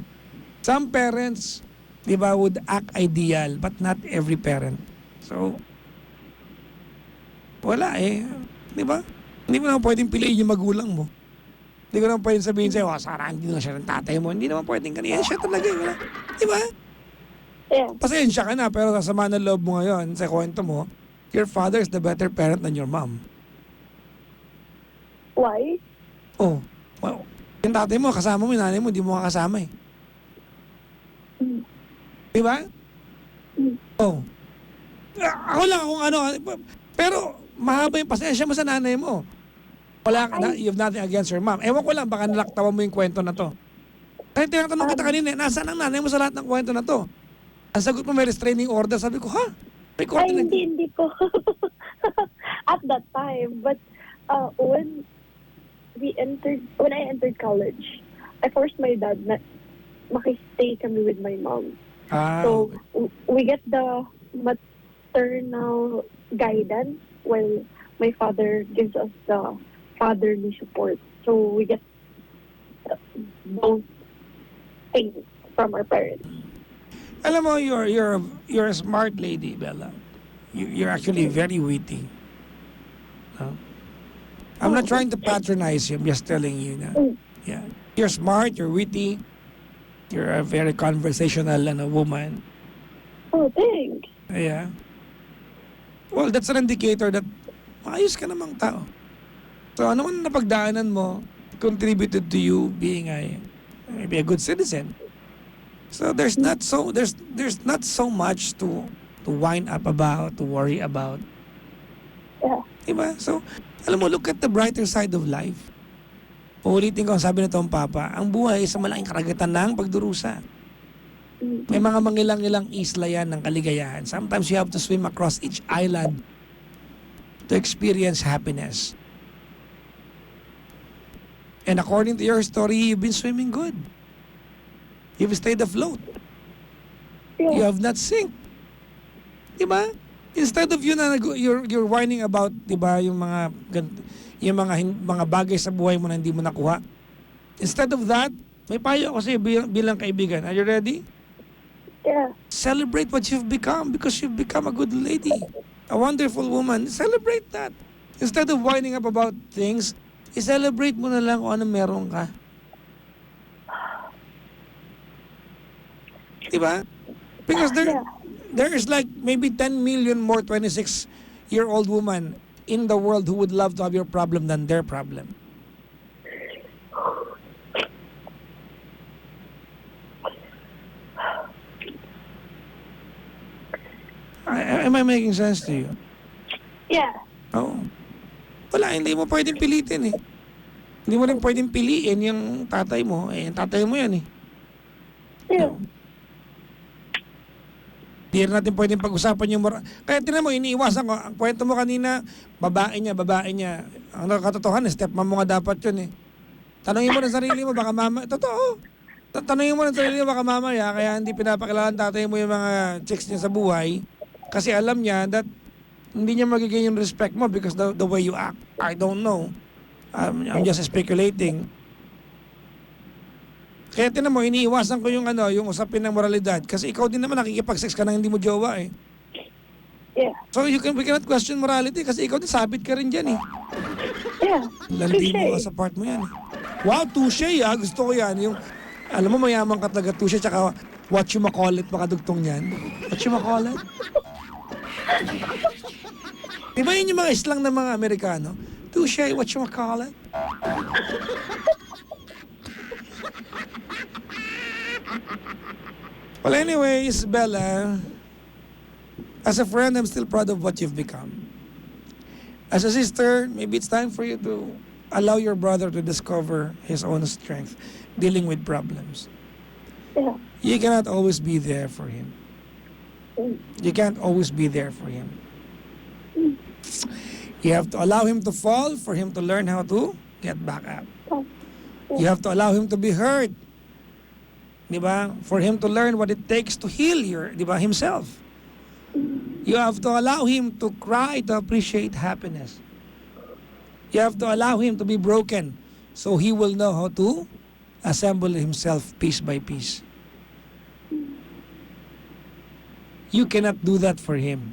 Some parents, diba, would act ideal, but not every parent. So, wala eh. Diba? Hindi mo naman pwedeng piliin yung magulang mo. Hindi ko naman pwedeng sabihin sa'yo, Sarah, hindi na siya ng tatay mo. Hindi naman pwedeng ganyan. Siya talaga. Wala. Diba? Yeah. Pasensya ka na, pero sasama ng loob mo ngayon, sa kwento mo, your father is the better parent than your mom. Why? Oh, well, yung tatay mo, kasama mo, yung nanay mo, hindi mo kasama eh. Diba? Oh. Ako lang kung ano, pero mahaba yung pasensya mo sa nanay mo. Wala ka na, you have nothing against your mom. Ewan ko lang, baka nalaktawan mo yung kwento na to. Kaya tinatanong kita kanina, nasaan ang nanay mo sa lahat ng kwento na to? Ang sagot mo may restraining order, sabi ko, ha? May court Ay, hindi po. At that time. But when I entered college, I forced my dad na makistay kami with my mom. So, we get the maternal guidance while my father gives us the fatherly support. So, we get both things from our parents. Alam mo, you're a smart lady, Bella. You're actually very witty. No? I'm not trying to patronize you. I'm just telling you na. Yeah. You're smart, you're witty. You're a very conversational woman. Oh, thanks. Yeah. Well, that's an indicator that maayos ka namang tao. So, ano man napagdaanan mo contributed to you being maybe a good citizen. So there's not so much to wind up about, to worry about. Yeah. Diba? So, alam mo, look at the brighter side of life. Uulitin ko ang sabi na itong Papa, ang buhay ay sa malaking karagatan ng pagdurusa. May mga mangilang-ilang isla yan ng kaligayahan. Sometimes you have to swim across each island to experience happiness. And according to your story, you've been swimming good. You've stayed afloat. You have not sink. Diba? Instead of you're whining about, diba, yung mga bagay sa buhay mo na hindi mo nakuha. Instead of that, may payo ako sa'yo bilang kaibigan. Are you ready? Yeah. Celebrate what you've become because you've become a good lady. A wonderful woman. Celebrate that. Instead of whining up about things, i-celebrate mo na lang kung ano meron ka. Diba? Because there is like maybe 10 million more 26-year-old women in the world who would love to have your problem than their problem. Am I making sense to you? Yeah. Oo. Wala, hindi mo pwedeng pilitin eh. Hindi mo rin pwedeng piliin yung tatay mo. Eh, yung tatay mo yan eh. Yeah. Hindi rin natin pwedeng pag-usapan yung Kaya tinan mo, iniiwasan ko. Ang kwento mo kanina, babae niya. Ang katotohanan, stepmom mo nga dapat yun eh. Tanungin mo ng sarili mo, baka mama... Totoo. Tanungin mo ng sarili mo, baka mamaya, kaya hindi pinapakilala ng tatay mo yung mga chicks niya sa buhay. Kasi alam niya that hindi niya magiging yung respect mo because the way you act. I don't know. I'm just speculating. Kaya tinan mo, iniiwasan ko yung yung usapin ng moralidad. Kasi ikaw din naman nakikipag-sex ka nang hindi mo jowa eh. Yeah. So we cannot question morality kasi ikaw din sabit ka rin dyan eh. Yeah. Landi mo ka sa part mo yan eh. Wow, touche ah. Gusto ko yan. Yung, alam mo, mayaman ka talaga touche tsaka what you call it, makadugtong yan. What you call it? Diba yun yung mga islang ng mga Amerikano? Touche, what you call it? Well, anyways, Bella, as a friend, I'm still proud of what you've become. As a sister, maybe it's time for you to allow your brother to discover his own strength dealing with problems. Yeah. You cannot always be there for him. You can't always be there for him. You have to allow him to fall for him to learn how to get back up. You have to allow him to be hurt. Diba? For him to learn what it takes to heal himself. You have to allow him to cry to appreciate happiness. You have to allow him to be broken so he will know how to assemble himself piece by piece. You cannot do that for him.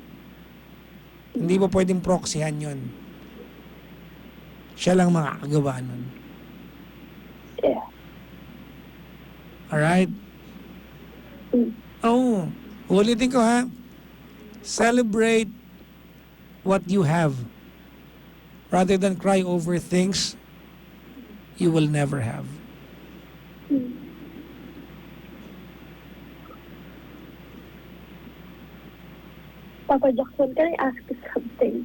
Hindi mo pwedeng proxyhan yun. Siya lang makakagawa nun. Yeah. Alright? Oh, ulitin ko ha. Celebrate what you have rather than cry over things you will never have. Papa Jackson, can I ask you something?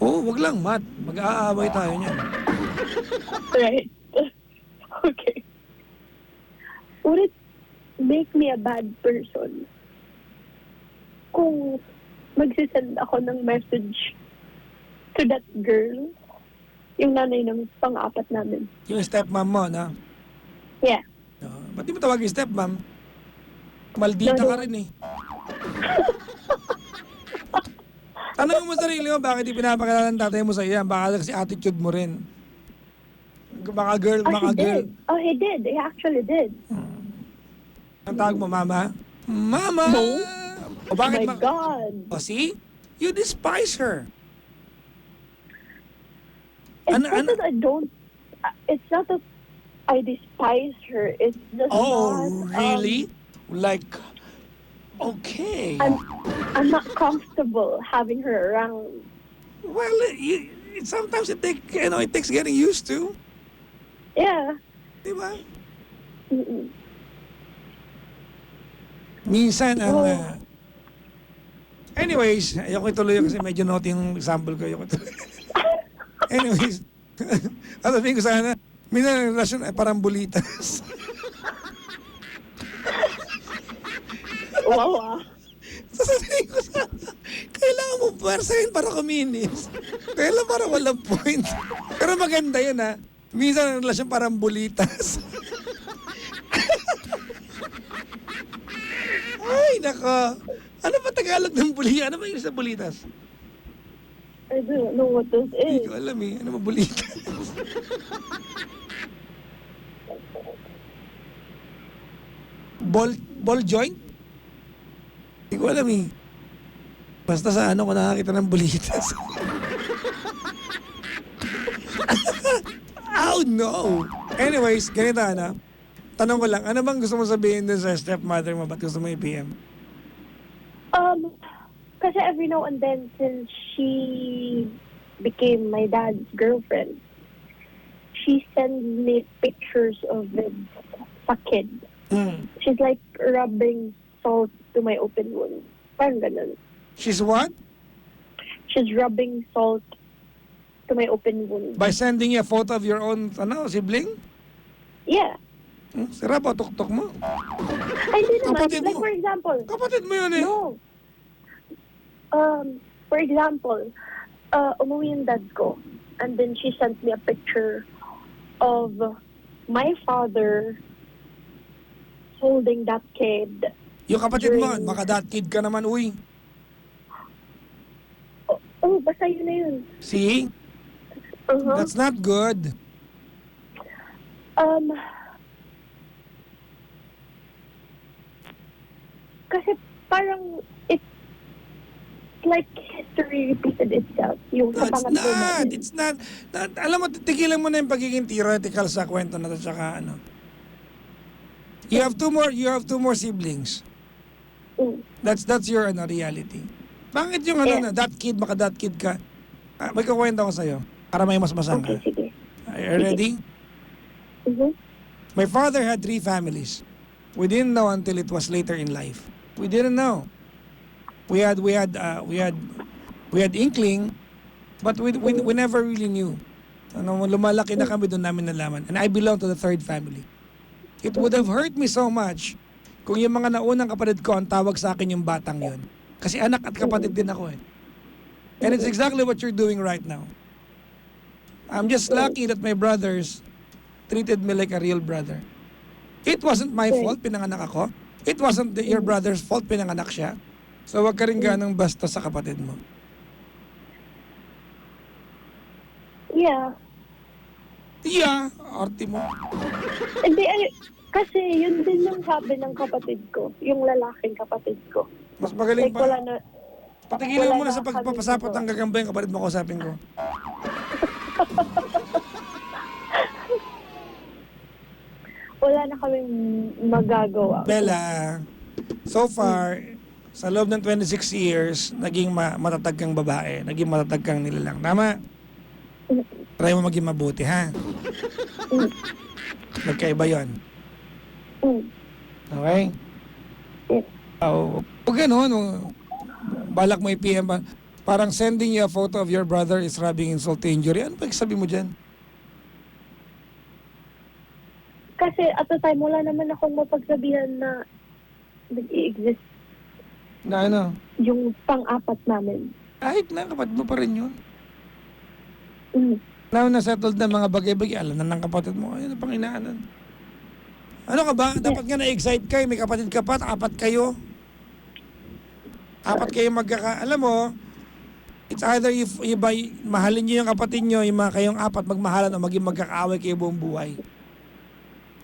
Oh, wag lang, Matt. Mag-aaway tayo niyan. Right. Okay. Would it make me a bad person kung magsisend ako ng message to that girl, yung nanay ng pang-apat namin? Yung stepmom mo, na? Yeah. Ba't di mo tawag yung stepmom? Maldita ka rin eh. Tanong mo sarili mo, bakit di pinapakilala ng tatay mo sa iyan? Baka kasi attitude mo rin. Baka girl. Oh, he did. He actually did. Ang tawag mo, Mama? Mama! No. O bakit My God. O see? You despise her. It's not that I despise her. It's just really? Like, okay. I'm not comfortable having her around. Well, sometimes it takes getting used to. Yeah. Diba? Minsan ang... Oh. anyways, ayoko ituloy kasi medyo naughty yung example ko. Ayoko ituloy. Anyways, at sabihin ko sana, minsan ang relasyon ay parang bulitas. Wow. Sasabihin ko sana, kailangan mo pwersahin para kuminis. Kailan para walang point. Pero maganda yun ha. Minsan ang relasyon parang bulitas. Ay, nako. Ano ba Tagalog ng bulitas? Ano ba yung sa bulitas? I don't know what this Hindi is. ko alam eh. Ano ba bulitas? Ball joint? Hindi ko alam eh. Basta sa ano ko nakakita ng bulitas. Oh no! Anyways, ganito na. Tanong ko lang, ano bang gusto mo sabihin dun sa stepmother mo? Ba't gusto mo i-PM? Kasi every now and then, since she became my dad's girlfriend, she sends me pictures of it sa kid. She's like rubbing salt to my open wound. Parang ganun. She's what? She's rubbing salt to my open wound. By sending you a photo of your own sibling? Yeah. Sira pa, tuktok mo. Ay, hindi naman. Kapatid Like, mo. for example. Kapatid mo yun eh. No. For example, umuwi yung dad ko. And then she sent me a picture of my father holding that kid. Yung kapatid mo, During- baka that kid ka naman, uy. Oh, basta yun na yun. See? Uh-huh. That's not good. Kasi parang it's like history repeated itself. Yung No, sa it's pangatlo not. natin. It's not. Alam mo, tigilan mo na yung pagiging theoretical sa kwento na to, tsaka ano. You have two more siblings. Mm. That's your reality. Bakit yung Yeah. that kid, baka that kid ka? May kukwento ko sa'yo para may mas masang Okay, ka. sige. Are you ready? Mm-hmm. My father had 3 families. We didn't know until it was later in life. We didn't know. We had inkling, but we never really knew. Lumalaki na kami, doon namin nalaman. And I belong to the 3rd family. It would have hurt me so much kung yung mga naunang kapatid ko ang tawag sa akin yung batang yon. Kasi anak at kapatid din ako eh. And it's exactly what you're doing right now. I'm just lucky that my brothers treated me like a real brother. It wasn't my fault, pinanganak ako. It wasn't your brother's fault, pinanganak siya. So wag ka rin ganang basta sa kapatid mo. Yeah. Yeah, arte mo. Hindi, kasi yun din yung sabi ng kapatid ko, yung lalaking kapatid ko. Mas magaling Like, wala pa. na, Patigilan mo wala na sa na kami pagpapasapot dito. ng gagamba yung kapatid mo kausapin ko. wala na kaming magagawa. Bella, so far, sa loob ng 26 years, naging matatag kang babae, naging matatag kang nilalang. Tama? Try mo maging mabuti, ha? Magkaiba yun. Mm. Okay? Yes. Huwag ganun. Balak mo i-PM pa. Parang sending you a photo of your brother is rubbing insult to injury. Ano pa sabi mo dyan? Kasi at the time, wala naman akong mapagsabihan na nag-i-exist Na ano? yung pang-apat namin. Kahit na, kapatid mo pa rin yun. Mm. Now na settled na mga bagay-bagay, alam na ng kapatid mo, ayun na pang inaanan. Ano ka ba? Dapat nga na-excite kayo, may kapatid ka pa, 4 kayo. 4 kayo alam mo, it's either mahalin nyo yung kapatid nyo, yung mga kayong 4, magmahalan o maging magkakaaway kayo buong buhay.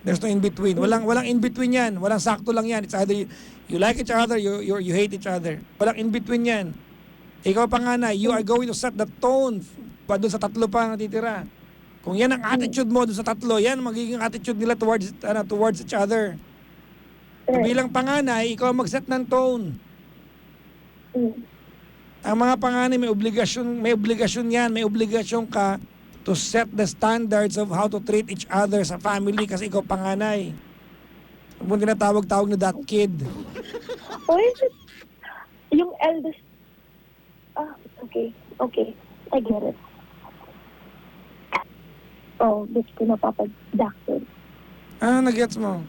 There's no in-between. Walang in-between yan. Walang sakto lang yan. It's either you like each other, you hate each other. Walang in-between yan. Ikaw panganay, you are going to set the tone pa doon sa 3 pa natitira. Kung yan ang attitude mo doon sa 3, yan magiging attitude nila towards each other. Bilang panganay, ikaw ang mag-set ng tone. Ang mga panganay may obligasyon yan, may obligasyon ka to set the standards of how to treat each other sa family kasi ikaw panganay. Huwag mo tinatawag-tawag na that kid. Or is it yung eldest? Okay. Okay. I get it. Oh, bitch ko na Papa Jackson. Nag-gets mo?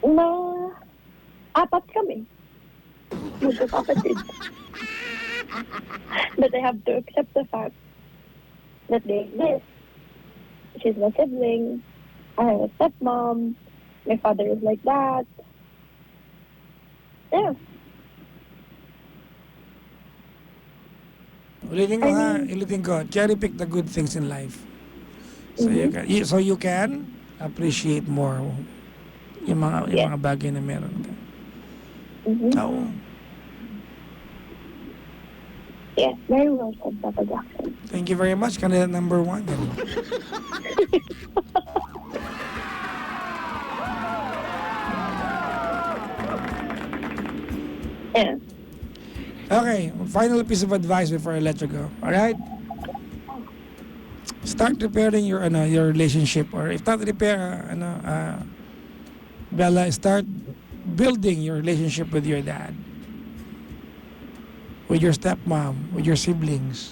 Na apat kami. Magkakapatid. But I have to accept the fact that they exist. She's my sibling. I have a stepmom. My father is like that. Yeah. Ulitin ko. Cherry pick the good things in life. So you can appreciate more yung mga bagay na meron ka. Oo. Yeah, very well said, Papa Jackson. Thank you very much. Kanila number 1. Yeah. Okay, final piece of advice before I let you go. All right? Start repairing your relationship, or if not repair, Bella, start building your relationship with your dad, with your stepmom, with your siblings.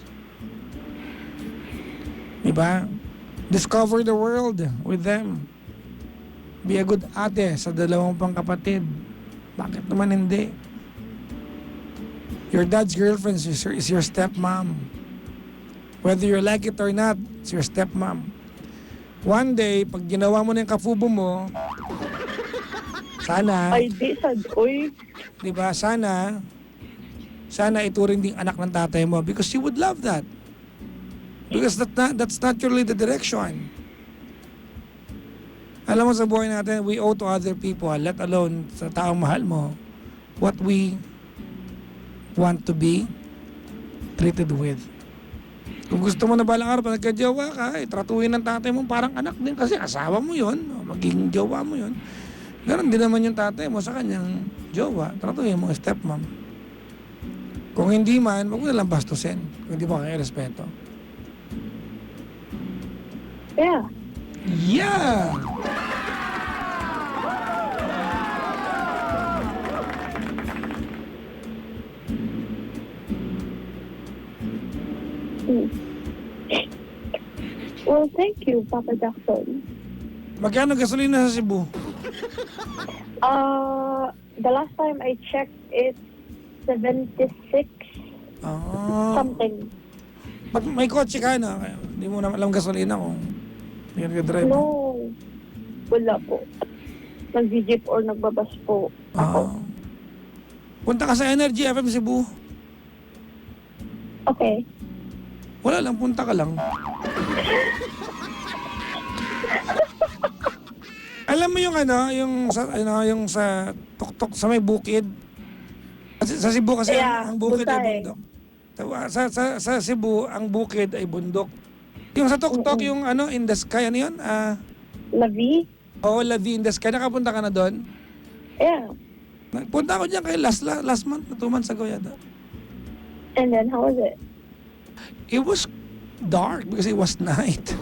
Diba? Discover the world with them. Be a good ate sa dalawang pang kapatid. Bakit naman hindi? Your dad's girlfriend is your stepmom. Whether you like it or not, it's your stepmom. One day, pag ginawa mo na yung kafubo mo, sana, Ay, di sad. Uy. diba, sana ituring ding anak ng tatay mo because you would love that. Because that's not really the direction. Alam mo sa buhay natin, we owe to other people, let alone sa taong mahal mo, what we want to be treated with. Kung gusto mo na balang araw, pag nagka-jowa ka, tratuhin ng tatay mo parang anak din kasi asawa mo yun, maging jowa mo yun. Ganon din naman yung tatay mo sa kanyang jowa, tratuhin mo stepmom. Kung hindi man, wag mo nalang bastusin. Kung hindi mo kaya respeto. Yeah. Yeah! Well, thank you, Papa Jackson. Magkano gasolina sa Cebu? The last time I checked, it's 76 something. Pag may kotse ka na, hindi mo na alam gasolina kung hindi ka nag-drive. No, wala po. Nag-jeep or nagbabas po ako. Punta ka sa Energy FM Cebu. Okay. Wala lang, punta ka lang. Alam mo yung yung sa tuktok sa may bukid. Sa Cebu kasi ang bukid ay bundok. Sa Cebu ang bukid ay bundok. Yung sa tuktok yung in the sky, ano yun? Lavi? Oo, Lavi in the sky. Nakapunta ka na doon? Yeah. Punta ako dyan kay last month, 2 months ago yata. And then how was it? It was dark because it was night.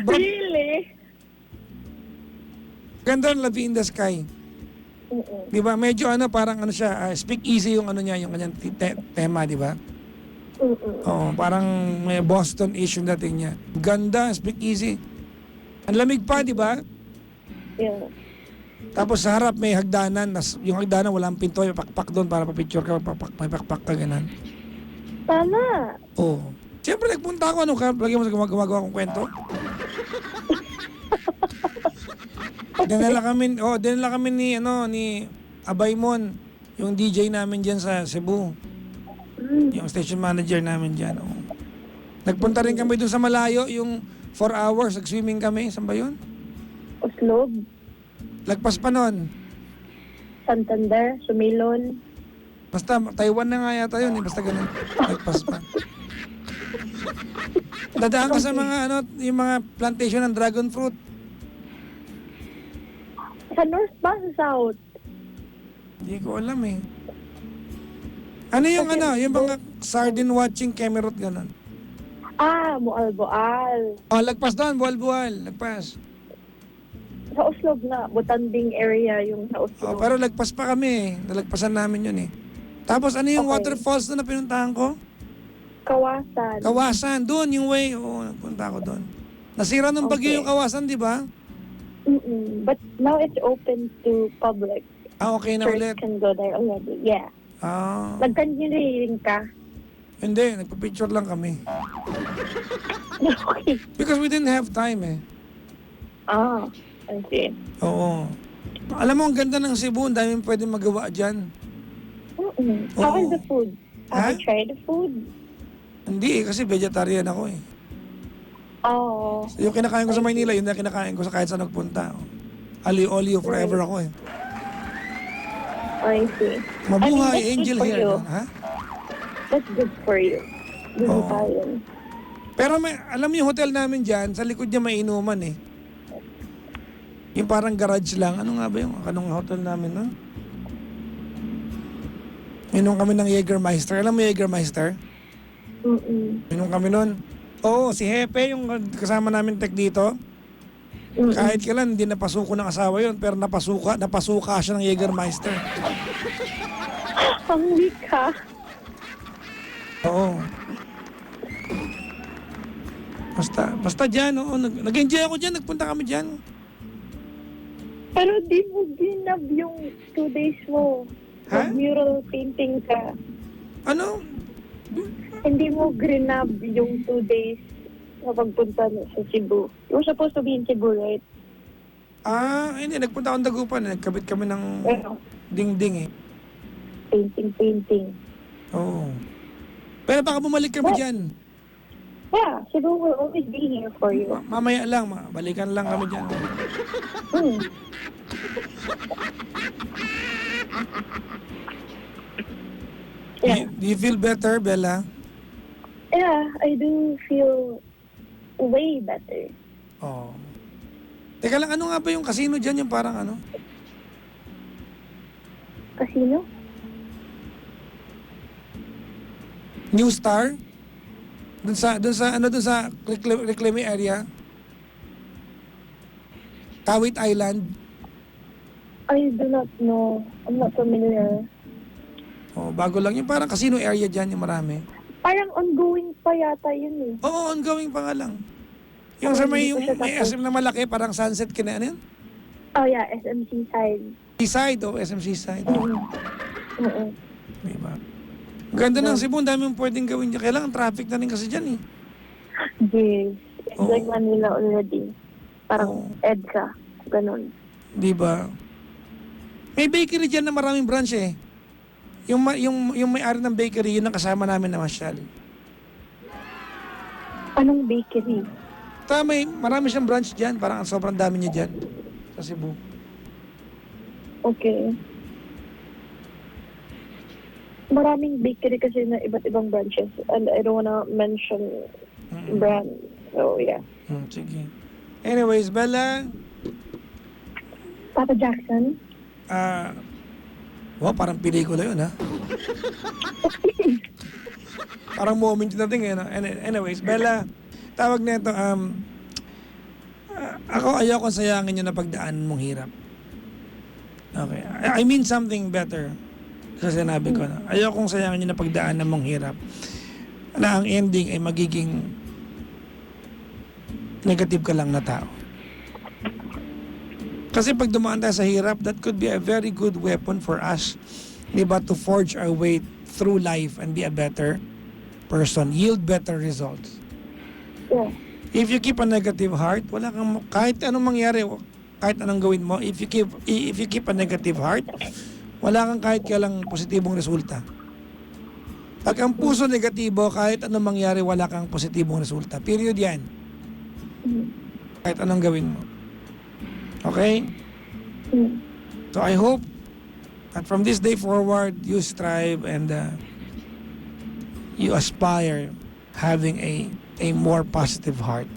Really? Ganda ng Lavi in the sky. Di ba? Medyo parang siya, speak easy yung niya, yung kanyang tema, di ba? Oo, parang may Boston-ish yung dating niya. Ganda, speak easy. Ang lamig pa, di ba? Yeah. Tapos sa harap may hagdanan, yung hagdanan walang pinto, may pakpak doon para pa-picture ka, may pakpak ka, ganun. Tama. Oo. Siyempre nagpunta ako, lagi mo sa gumagawa kong kwento. Dinala kami ni Abaymon, yung DJ namin diyan sa Cebu. Yung station manager namin diyan. Oh. Nagpunta rin kami doon sa malayo, yung 4 hours, nag-swimming kami. Saan ba yun? Oslob. Lagpas pa nun. Santander, Sumilon. Basta, Taiwan na nga yata yun. Basta ganun. Lagpas pa. Dadaan ka sa mga, yung mga plantation ng dragon fruit. Sa north ba? Sa south? Hindi ko alam eh. Ano yung yung mga sardine watching Kemerut ganun? Mualboal. Oh, lagpas doon, buwal-buwal. Lagpas. Sa Oslob na, Butanding area yung sa Oh, Oslob. pero lagpas pa kami. Nalagpasan namin yun eh. Tapos ano yung Okay. waterfalls na pinuntahan ko? Kawasan. Kawasan. Doon yung way. Oo, nagpunta ako doon. Nasira ng bagyo Okay. yung Kawasan, di ba? But now it's open to public. Ah, okay na ulit. Tourists can go there already. Yeah. Ah, Nag-conjuring ka. hindi. Nagpa-picture lang kami. Okay. Because we didn't have time eh. I see. Oo. Alam mo, ang ganda ng Cebu. Ang daming pwedeng magawa dyan. How Oo. is the food? Ha? Have you tried the food? Hindi eh, kasi vegetarian ako eh. Oh. Yung kinakain ko sa Maynila, yun na kinakain ko sa kahit saan nagpunta. Aliyo-oliyo forever ako eh. I see. Mabuhay, that's angel good for here. you. Ha? That's good for you. Good Oo. pa yun. Pero may, alam mo yung hotel namin dyan, sa likod niya may inuman eh. Yung parang garage lang. Ano nga ba yung anong hotel namin, no? Minom kami ng Jägermeister. Alam mo Jägermeister? Minom kami nun. Oo, si Hepe, yung kasama namin tech dito. Kahit kailan, hindi napasuko ng asawa yun, pero napasuka siya ng Jägermeister. Ang weak ka. Oo. Basta dyan, oo. Nag-enjoy ako dyan, nagpunta kami dyan. Pero di mo ginab yung 2 days mo. Ha? Mural painting ka. Ano? Hindi mo grinab yung 2 days na pagpunta mo sa Cebu. You were supposed to be in Cebu, right? Ah, hindi. Nagpunta akong Dagupan. Nagkabit kami ng Pero, dingding eh. painting. Oo. Pero baka bumalik kami What? dyan. Yeah, Cebu will always be here for you. Mamaya lang, balikan lang kami dyan. Mm. Yeah. Do you feel better, Bella? Yeah, I do feel way better. Oo. Teka lang, ano nga ba yung casino dyan? Yung parang ano? Casino? New Star? Dun sa Reclame area? Kawit Island? I do not know. I'm not familiar. Oh, bago lang yung parang casino area dyan, yung marami. Parang ongoing pa yata yun eh. Oo, ongoing pa nga lang. Yung sa may, hindi ko siya may tapos. SM na malaki, parang sunset kina ano yun? Oh yeah, SMC side. Seaside o SMC side. Mm-mm. Diba? Ganda ng Cebu, ang dami mong pwedeng gawin dyan. Kailangan traffic na rin kasi dyan eh. Yes. It's Oo. like Manila already. Parang Oo. EDSA. Ganun. Diba? May bakery dyan na maraming branch eh. Yung may-ari ng bakery, yun ang kasama namin na masyal. Anong bakery? Marami siyang branch dyan. Parang sobrang dami niya dyan sa Cebu. Okay. Maraming bakery kasi na iba't ibang branches. And I don't wanna mention brand. So yeah. Sige. Anyways, Bella, Papa Jackson? wow, parang pelikula yun ha. Parang moment natin ngayon. Anyways, Bella, tawag na ito, ako ayoko sayangin yung napagdaan mong hirap. Okay. I mean something better. Sa sinabi ko na. Ayokong sayangin yung napagdaan mong hirap. Na ang ending ay magiging negative ka lang na tao. Kasi pag dumaan tayo sa hirap, that could be a very good weapon for us. Diba? To forge our way through life and be a better person. Yield better results. Yeah. If you keep a negative heart, wala kang, kahit anong mangyari, kahit anong gawin mo, if you keep a negative heart, wala kang kahit kailang positibong resulta. Pag ang puso negatibo, kahit anong mangyari, wala kang positibong resulta. Period yan. Kahit anong gawin mo. Okay? So I hope that from this day forward, you strive and you aspire having a more positive heart.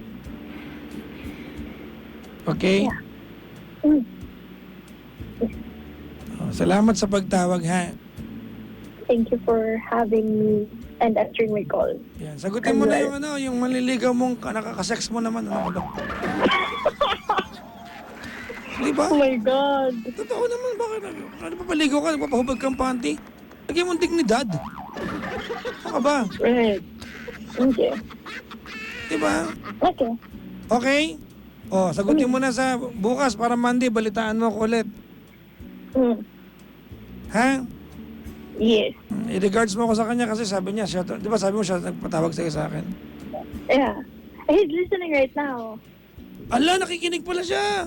Okay? Yeah. Salamat sa pagtawag ha. Thank you for having me. and answering my call. Yan. Sagutin mo na yung yung manliligaw mong nakakasex mo naman. Ano ka ba? Di ba? Oh my God. Totoo naman. Bakit? Ano pa paligaw ka? Nagpapahubad kang panty? Lagyan mong dignidad. Ano ka ba? Right. Okay. Di ba? Okay. Okay? O, sagutin mo na sa bukas para Monday. Balitaan mo ako ulit. Ha? Yes. I-regards mo ako sa kanya kasi sabi niya, siya, di ba sabi mo siya nagpatawag sa akin? Yeah. He's listening right now. Ala, nakikinig pala siya.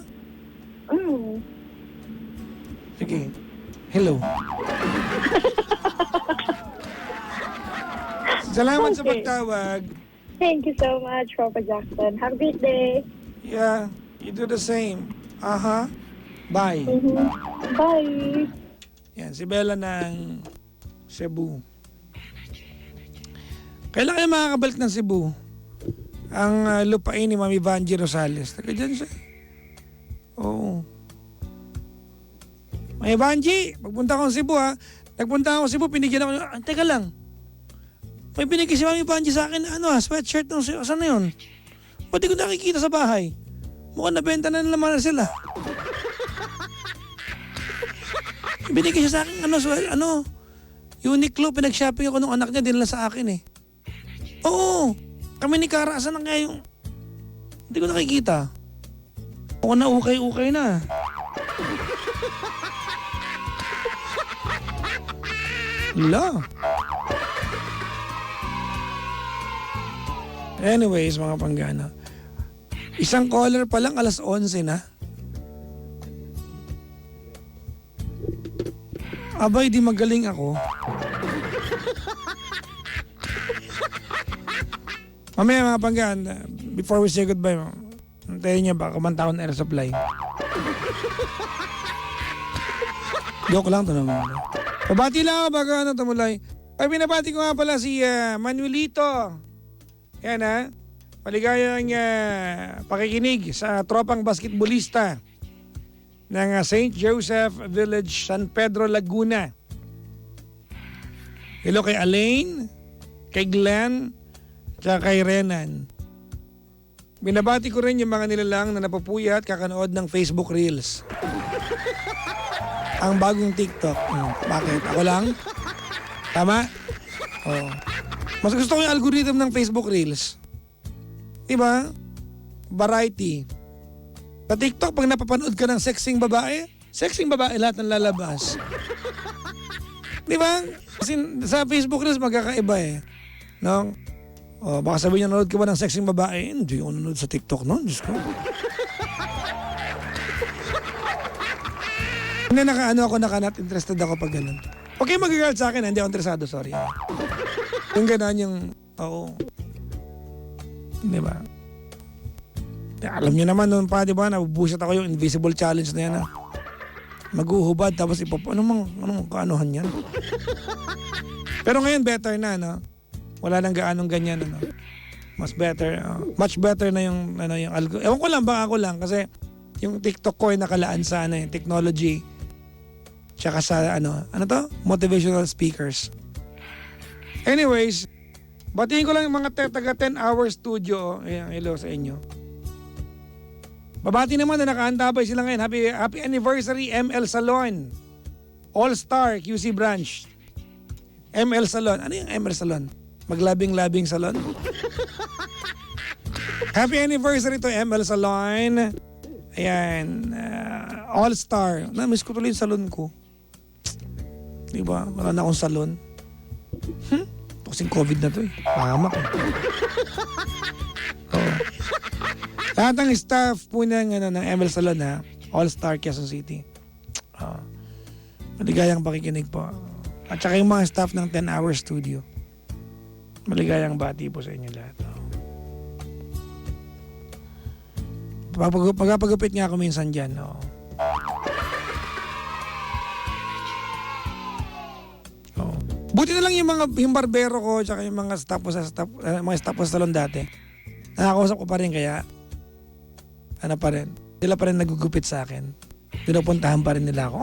Sige. Hello. Salamat sa pagtawag. Thank you so much, Papa Jackson. Have a great day. Yeah, you do the same. Bye. Bye. Yan, si Bella ng Cebu. Kailan kayo makakabalik ng Cebu? Ang lupain ni Mami Vanji Rosales. Taga dyan siya. Oo. Mami Vanji, pagpunta ko ng Cebu Nagpunta ako ng Cebu, pinigyan ako. Teka lang. May binigay si Mami Vanji sa akin, sweatshirt ng saan na yun? Pati ko nakikita sa bahay. Mukhang nabenta na naman sila. Binigay siya sa akin, Uniqlo, pinag-shopping ako nung anak niya, dinala sa akin eh. Oo, kami ni Kara, asan na kaya yung... Hindi ko nakikita. Ako na ukay-ukay na. La. Anyways, mga panggana. Isang caller pa lang, alas 11 na. Abay, di magaling ako. Mamaya mga panggaan, before we say goodbye, antayin niya baka kumanta ako ng air supply. Joke lang to naman. Pabati lang ako bago tumulay. Ay, binabati ko nga pala si Manuelito. Yan Maligayang pakikinig sa tropang basketballista ng St. Joseph Village, San Pedro, Laguna. Hello kay Alain, kay Glenn, at kay Renan. Binabati ko rin yung mga nilalang na napupuyat kakanood ng Facebook Reels. Ang bagong TikTok. Bakit? Ako lang? Tama? Oh. Mas gusto ko yung algorithm ng Facebook Reels. Diba? Variety. Sa TikTok, pag napapanood ka ng sexing babae lahat ng lalabas. Diba? Kasi sa Facebook Reels magkakaiba eh. No? O, baka sabihin niya, nanood ka ba ng sexing babae? Hindi ko nanood sa TikTok noon. Diyos ko. Hindi not interested ako pag ganun. Okay, mag-girl sa akin, hindi ako interesado, sorry. Yung ganun yung, oo. Diba? Alam niyo naman noon pa, diba, nabubusit ako yung invisible challenge na yan. Maguhubad, tapos anong kaanuhan yan? Pero ngayon, better na, no? Wala nang gaanong ganyan, Mas better, much better na yung, yung algo. Ewan ko lang, baka ako lang, kasi yung TikTok ko ay nakalaan sa, technology. Tsaka sa, motivational speakers. Anyways, batiin ko lang yung mga taga 10-hour studio. Ayan, hello sa inyo. Babati naman na nakaantabay sila ngayon. Happy anniversary, ML Salon. All-Star, QC Branch. ML Salon. Ano yung ML Salon? Maglabing-labing salon? Happy anniversary to ML Salon. Ayan. All-Star. Na-miss ko tuloy yung salon ko. Diba? Wala na akong salon. Kasing COVID na to eh. Pahamak eh. Oh. Lahat ng staff po ng ML Salon All-Star Quezon City. Maligayang pakikinig po. At saka yung mga staff ng 10-hour studio. Maligayang bati po sa inyo lahat. Pagpagupit nga ako minsan dyan. Buti na lang yung barbero ko at yung mga staff sa salon dati. Nakakausap ko pa rin kaya sila pa rin nagugupit sa akin. Pinupuntahan pa rin nila ako.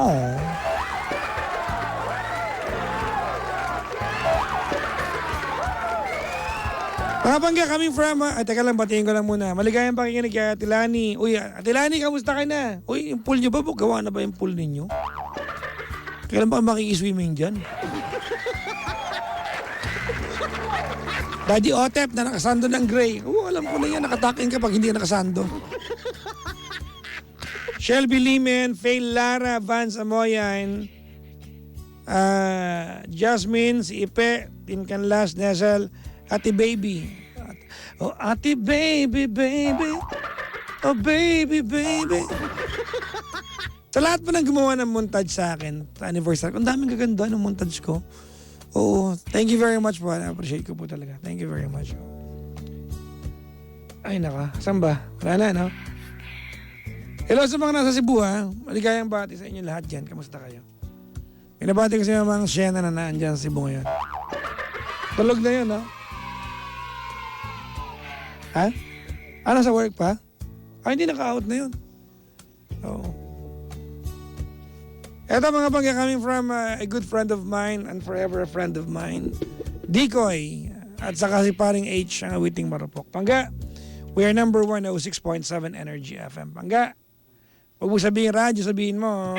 Mga Pangga, coming from, teka lang, batiin ko lang muna. Maligayang pakikinig kay Ate Lani. Uy, Ate Lani, kamusta ka na? Uy, yung pool nyo ba? Gawa na ba yung pool ninyo? Kailan ba makikiswimming dyan? Daddy Otep na nakasando ng gray. Oo, alam ko na yan, nakatakin ka pag hindi nakasando. Shelby Limen, Faye Lara, Vance Amoyan, Jasmine, si Ipe, Tincanlas, Nesel, Ate Baby. Oh, Ate Baby, baby. Oh, baby, baby. Sa lahat po nang gumawa ng montage sa akin, sa anniversary, ang daming gaganda ng montage ko. Oo, thank you very much po. I-appreciate ko po talaga. Thank you very much. Ay, naka. Saan ba? Wala na, no? Hello sa mga nasa Cebu, ha? Maligayang bati sa inyo lahat dyan. Kamusta kayo? Pinabati ko sa mga Sheena na naandyan sa Cebu ngayon. Tulog na yun, no? Ha? Ano sa work pa? Hindi naka-out na yun. Oo. Eto mga Pangga, coming from a good friend of mine and forever a friend of mine, Dikoy, at saka si paring H, ang awiting marupok. Pangga, we are number 106.7 Energy FM. Pangga, huwag mo sabihin radyo, sabihin mo.